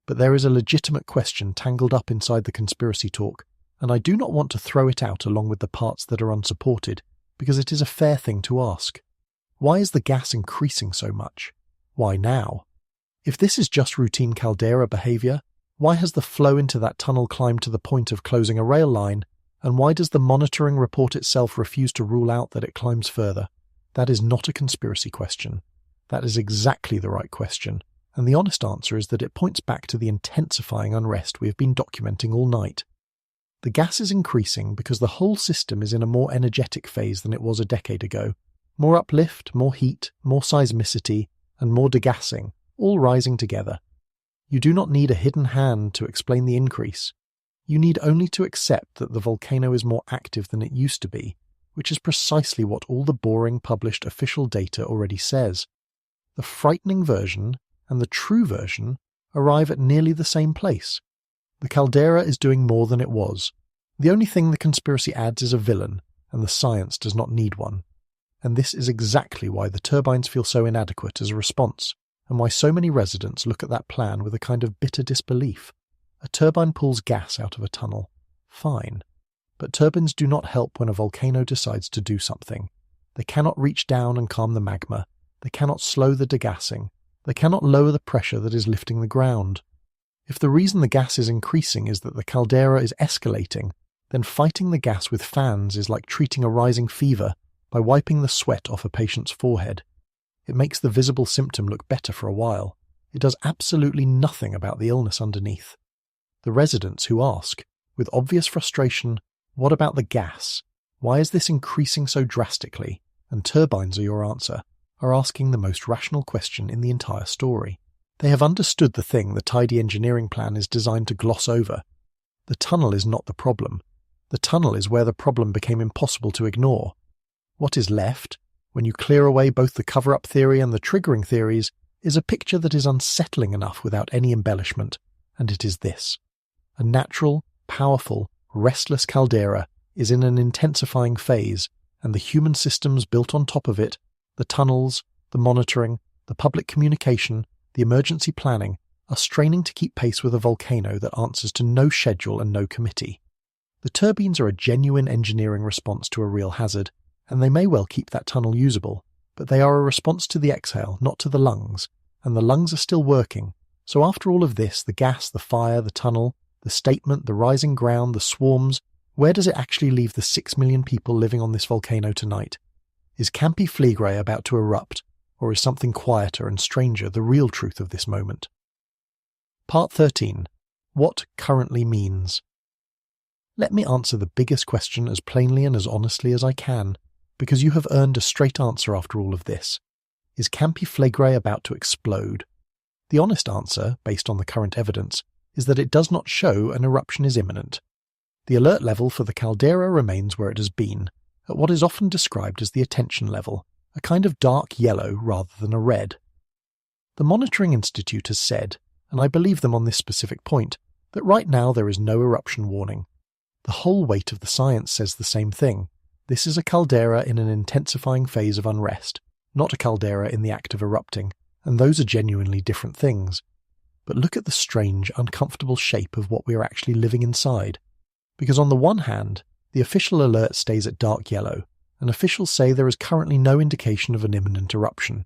But there is a legitimate question tangled up inside the conspiracy talk, and I do not want to throw it out along with the parts that are unsupported, because it is a fair thing to ask. Why is the gas increasing so much? Why now? If this is just routine caldera behavior, why has the flow into that tunnel climbed to the point of closing a rail line, and why does the monitoring report itself refuse to rule out that it climbs further? That is not a conspiracy question. That is exactly the right question, and the honest answer is that it points back to the intensifying unrest we have been documenting all night. The gas is increasing because the whole system is in a more energetic phase than it was a decade ago, More uplift, more heat, more seismicity, and more degassing, all rising together. You do not need a hidden hand to explain the increase. You need only to accept that the volcano is more active than it used to be, which is precisely what all the boring published official data already says. The frightening version and the true version arrive at nearly the same place. The caldera is doing more than it was. The only thing the conspiracy adds is a villain, and the science does not need one. And this is exactly why the turbines feel so inadequate as a response, and why so many residents look at that plan with a kind of bitter disbelief. A turbine pulls gas out of a tunnel. Fine. But turbines do not help when a volcano decides to do something. They cannot reach down and calm the magma. They cannot slow the degassing. They cannot lower the pressure that is lifting the ground. If the reason the gas is increasing is that the caldera is escalating, then fighting the gas with fans is like treating a rising fever by wiping the sweat off a patient's forehead. It makes the visible symptom look better for a while. It does absolutely nothing about the illness underneath. The residents who ask, with obvious frustration, "What about the gas? Why is this increasing so drastically?" and turbines are your answer, are asking the most rational question in the entire story. They have understood the thing the tidy engineering plan is designed to gloss over. The tunnel is not the problem. The tunnel is where the problem became impossible to ignore. What is left, when you clear away both the cover-up theory and the triggering theories, is a picture that is unsettling enough without any embellishment, and it is this. A natural, powerful, restless caldera is in an intensifying phase, and the human systems built on top of it, the tunnels, the monitoring, the public communication, the emergency planning, are straining to keep pace with a volcano that answers to no schedule and no committee. The turbines are a genuine engineering response to a real hazard, and they may well keep that tunnel usable, but they are a response to the exhale, not to the lungs, and the lungs are still working. So after all of this, the gas, the fire, the tunnel, the statement, the rising ground, the swarms, where does it actually leave the 6 million people living on this volcano tonight? Is Campi Flegrei about to erupt, or is something quieter and stranger the real truth of this moment? Part 13. What currently means? Let me answer the biggest question as plainly and as honestly as I can, because you have earned a straight answer after all of this. Is Campi Flegrei about to explode? The honest answer, based on the current evidence, is that it does not show an eruption is imminent. The alert level for the caldera remains where it has been, at what is often described as the attention level, a kind of dark yellow rather than a red. The Monitoring Institute has said, and I believe them on this specific point, that right now there is no eruption warning. The whole weight of the science says the same thing. This is a caldera in an intensifying phase of unrest, not a caldera in the act of erupting, and those are genuinely different things. But look at the strange, uncomfortable shape of what we are actually living inside. Because on the one hand, the official alert stays at dark yellow, and officials say there is currently no indication of an imminent eruption.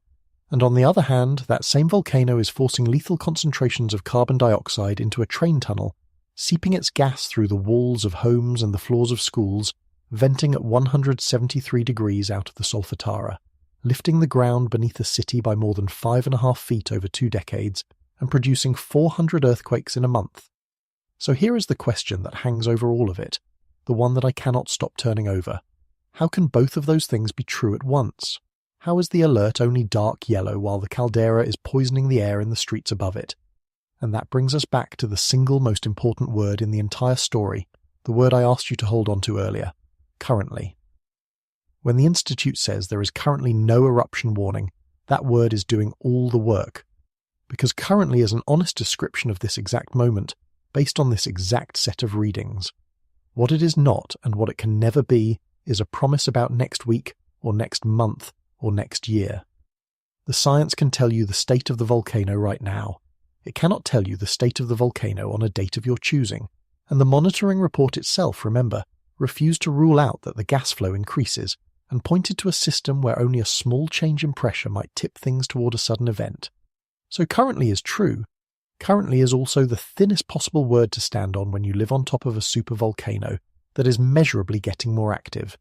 And on the other hand, that same volcano is forcing lethal concentrations of carbon dioxide into a train tunnel, seeping its gas through the walls of homes and the floors of schools, venting at 173 degrees out of the Solfatara, lifting the ground beneath the city by more than 5.5 feet over 2 decades, and producing 400 earthquakes in a month. So here is the question that hangs over all of it, the one that I cannot stop turning over. How can both of those things be true at once? How is the alert only dark yellow while the caldera is poisoning the air in the streets above it? And that brings us back to the single most important word in the entire story, the word I asked you to hold on to earlier: currently. When the Institute says there is currently no eruption warning, that word is doing all the work. Because currently is an honest description of this exact moment, based on this exact set of readings. What it is not, and what it can never be, is a promise about next week, or next month, or next year. The science can tell you the state of the volcano right now. It cannot tell you the state of the volcano on a date of your choosing. And the monitoring report itself, remember, refused to rule out that the gas flow increases, and pointed to a system where only a small change in pressure might tip things toward a sudden event. So currently is true. Currently is also the thinnest possible word to stand on when you live on top of a supervolcano that is measurably getting more active.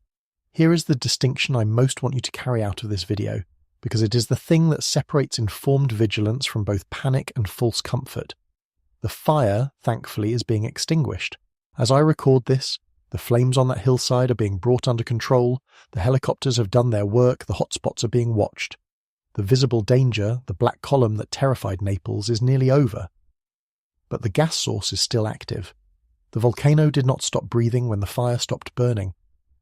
Here is the distinction I most want you to carry out of this video, because it is the thing that separates informed vigilance from both panic and false comfort. The fire, thankfully, is being extinguished. As I record this, The flames on that hillside are being brought under control, the helicopters have done their work, the hotspots are being watched. The visible danger, the black column that terrified Naples, is nearly over. But the gas source is still active. The volcano did not stop breathing when the fire stopped burning.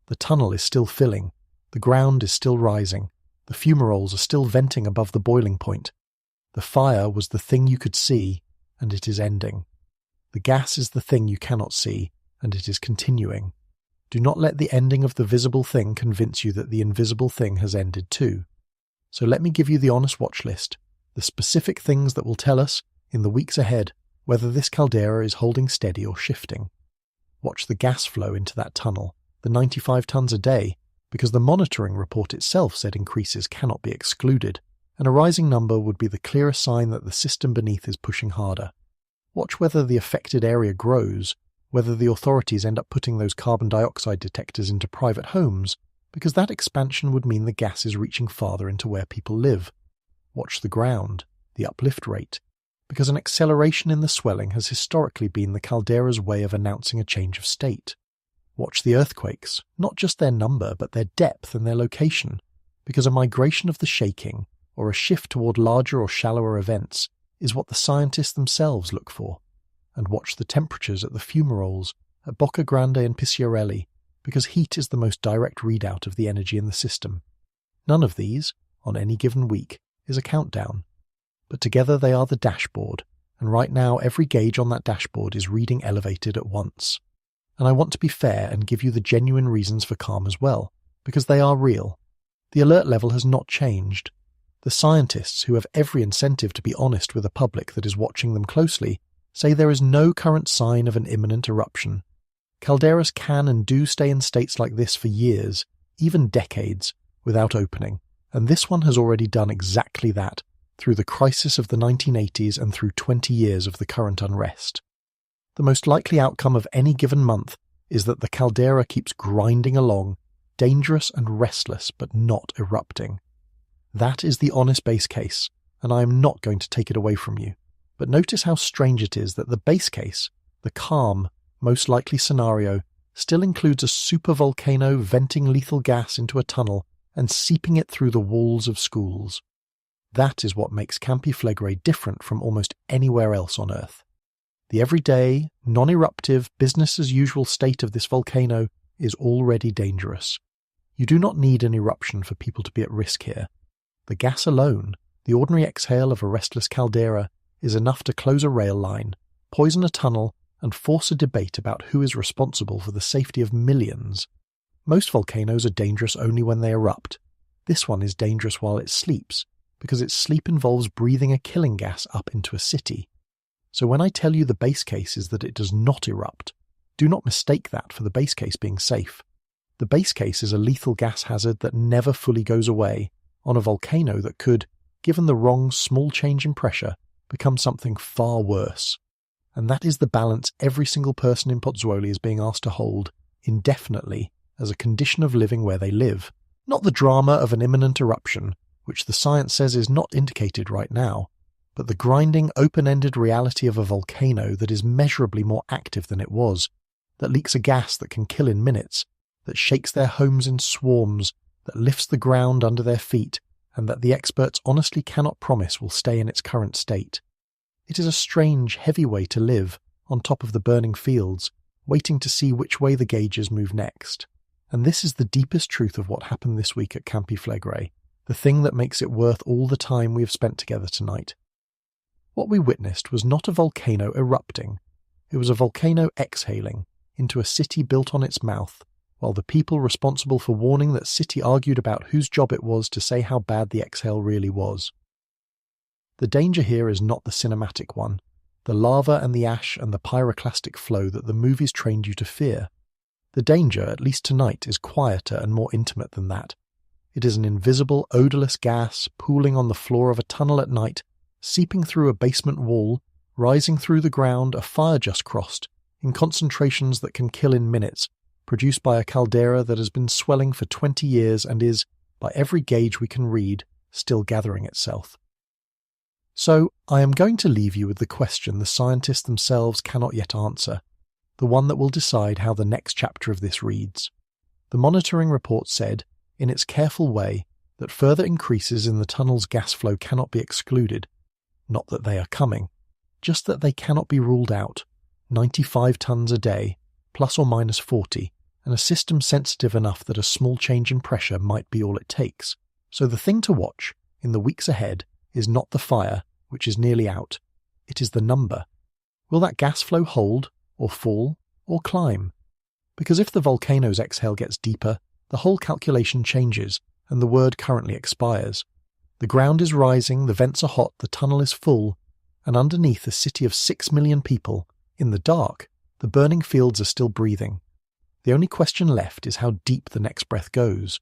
The tunnel is still filling. The ground is still rising. The fumaroles are still venting above the boiling point. The fire was the thing you could see, and it is ending. The gas is the thing you cannot see, and it is continuing. Do not let the ending of the visible thing convince you that the invisible thing has ended too. So let me give you the honest watch list, the specific things that will tell us, in the weeks ahead, whether this caldera is holding steady or shifting. Watch the gas flow into that tunnel, the 95 tons a day, because the monitoring report itself said increases cannot be excluded, and a rising number would be the clearest sign that the system beneath is pushing harder. Watch whether the affected area grows, whether the authorities end up putting those carbon dioxide detectors into private homes, because that expansion would mean the gas is reaching farther into where people live. Watch the ground, the uplift rate, because an acceleration in the swelling has historically been the caldera's way of announcing a change of state. Watch the earthquakes, not just their number, but their depth and their location, because a migration of the shaking, or a shift toward larger or shallower events, is what the scientists themselves look for. And watch the temperatures at the fumaroles, at Bocca Grande and Picciarelli, because heat is the most direct readout of the energy in the system. None of these, on any given week, is a countdown. But together they are the dashboard, and right now every gauge on that dashboard is reading elevated at once. And I want to be fair and give you the genuine reasons for calm as well, because they are real. The alert level has not changed. The scientists, who have every incentive to be honest with a public that is watching them closely, say there is no current sign of an imminent eruption. Calderas can and do stay in states like this for years, even decades, without opening, and this one has already done exactly that, through the crisis of the 1980s and through 20 years of the current unrest. The most likely outcome of any given month is that the caldera keeps grinding along, dangerous and restless but not erupting. That is the honest base case, and I am not going to take it away from you. But notice how strange it is that the base case, the calm, most likely scenario, still includes a supervolcano venting lethal gas into a tunnel and seeping it through the walls of schools. That is what makes Campi Flegrei different from almost anywhere else on Earth. The everyday, non-eruptive, business-as-usual state of this volcano is already dangerous. You do not need an eruption for people to be at risk here. The gas alone, the ordinary exhale of a restless caldera, is enough to close a rail line, poison a tunnel, and force a debate about who is responsible for the safety of millions. Most volcanoes are dangerous only when they erupt. This one is dangerous while it sleeps, because its sleep involves breathing a killing gas up into a city. So when I tell you the base case is that it does not erupt, do not mistake that for the base case being safe. The base case is a lethal gas hazard that never fully goes away, on a volcano that could, given the wrong small change in pressure, become something far worse. And that is the balance every single person in Pozzuoli is being asked to hold, indefinitely, as a condition of living where they live. Not the drama of an imminent eruption, which the science says is not indicated right now, but the grinding, open-ended reality of a volcano that is measurably more active than it was, that leaks a gas that can kill in minutes, that shakes their homes in swarms, that lifts the ground under their feet, and that the experts honestly cannot promise will stay in its current state. It is a strange, heavy way to live, on top of the burning fields, waiting to see which way the gauges move next. And this is the deepest truth of what happened this week at Campi Flegrei, the thing that makes it worth all the time we have spent together tonight. What we witnessed was not a volcano erupting, it was a volcano exhaling into a city built on its mouth, while the people responsible for warning that city argued about whose job it was to say how bad the exhale really was. The danger here is not the cinematic one, the lava and the ash and the pyroclastic flow that the movies trained you to fear. The danger, at least tonight, is quieter and more intimate than that. It is an invisible, odorless gas pooling on the floor of a tunnel at night, seeping through a basement wall, rising through the ground a fire just crossed, in concentrations that can kill in minutes, produced by a caldera that has been swelling for 20 years and is, by every gauge we can read, still gathering itself. So, I am going to leave you with the question the scientists themselves cannot yet answer. the one that will decide how the next chapter of this reads. The monitoring report said, in its careful way, that further increases in the tunnel's gas flow cannot be excluded. Not that they are coming, just that they cannot be ruled out. 95 tons a day, plus or minus 40, and a system sensitive enough that a small change in pressure might be all it takes. So the thing to watch, in the weeks ahead, is not the fire, which is nearly out. It is the number. Will that gas flow hold, or fall, or climb? Because if the volcano's exhale gets deeper, the whole calculation changes, and the word currently expires. The ground is rising, the vents are hot, the tunnel is full, and underneath a city of 6 million people, in the dark, the burning fields are still breathing. The only question left is how deep the next breath goes.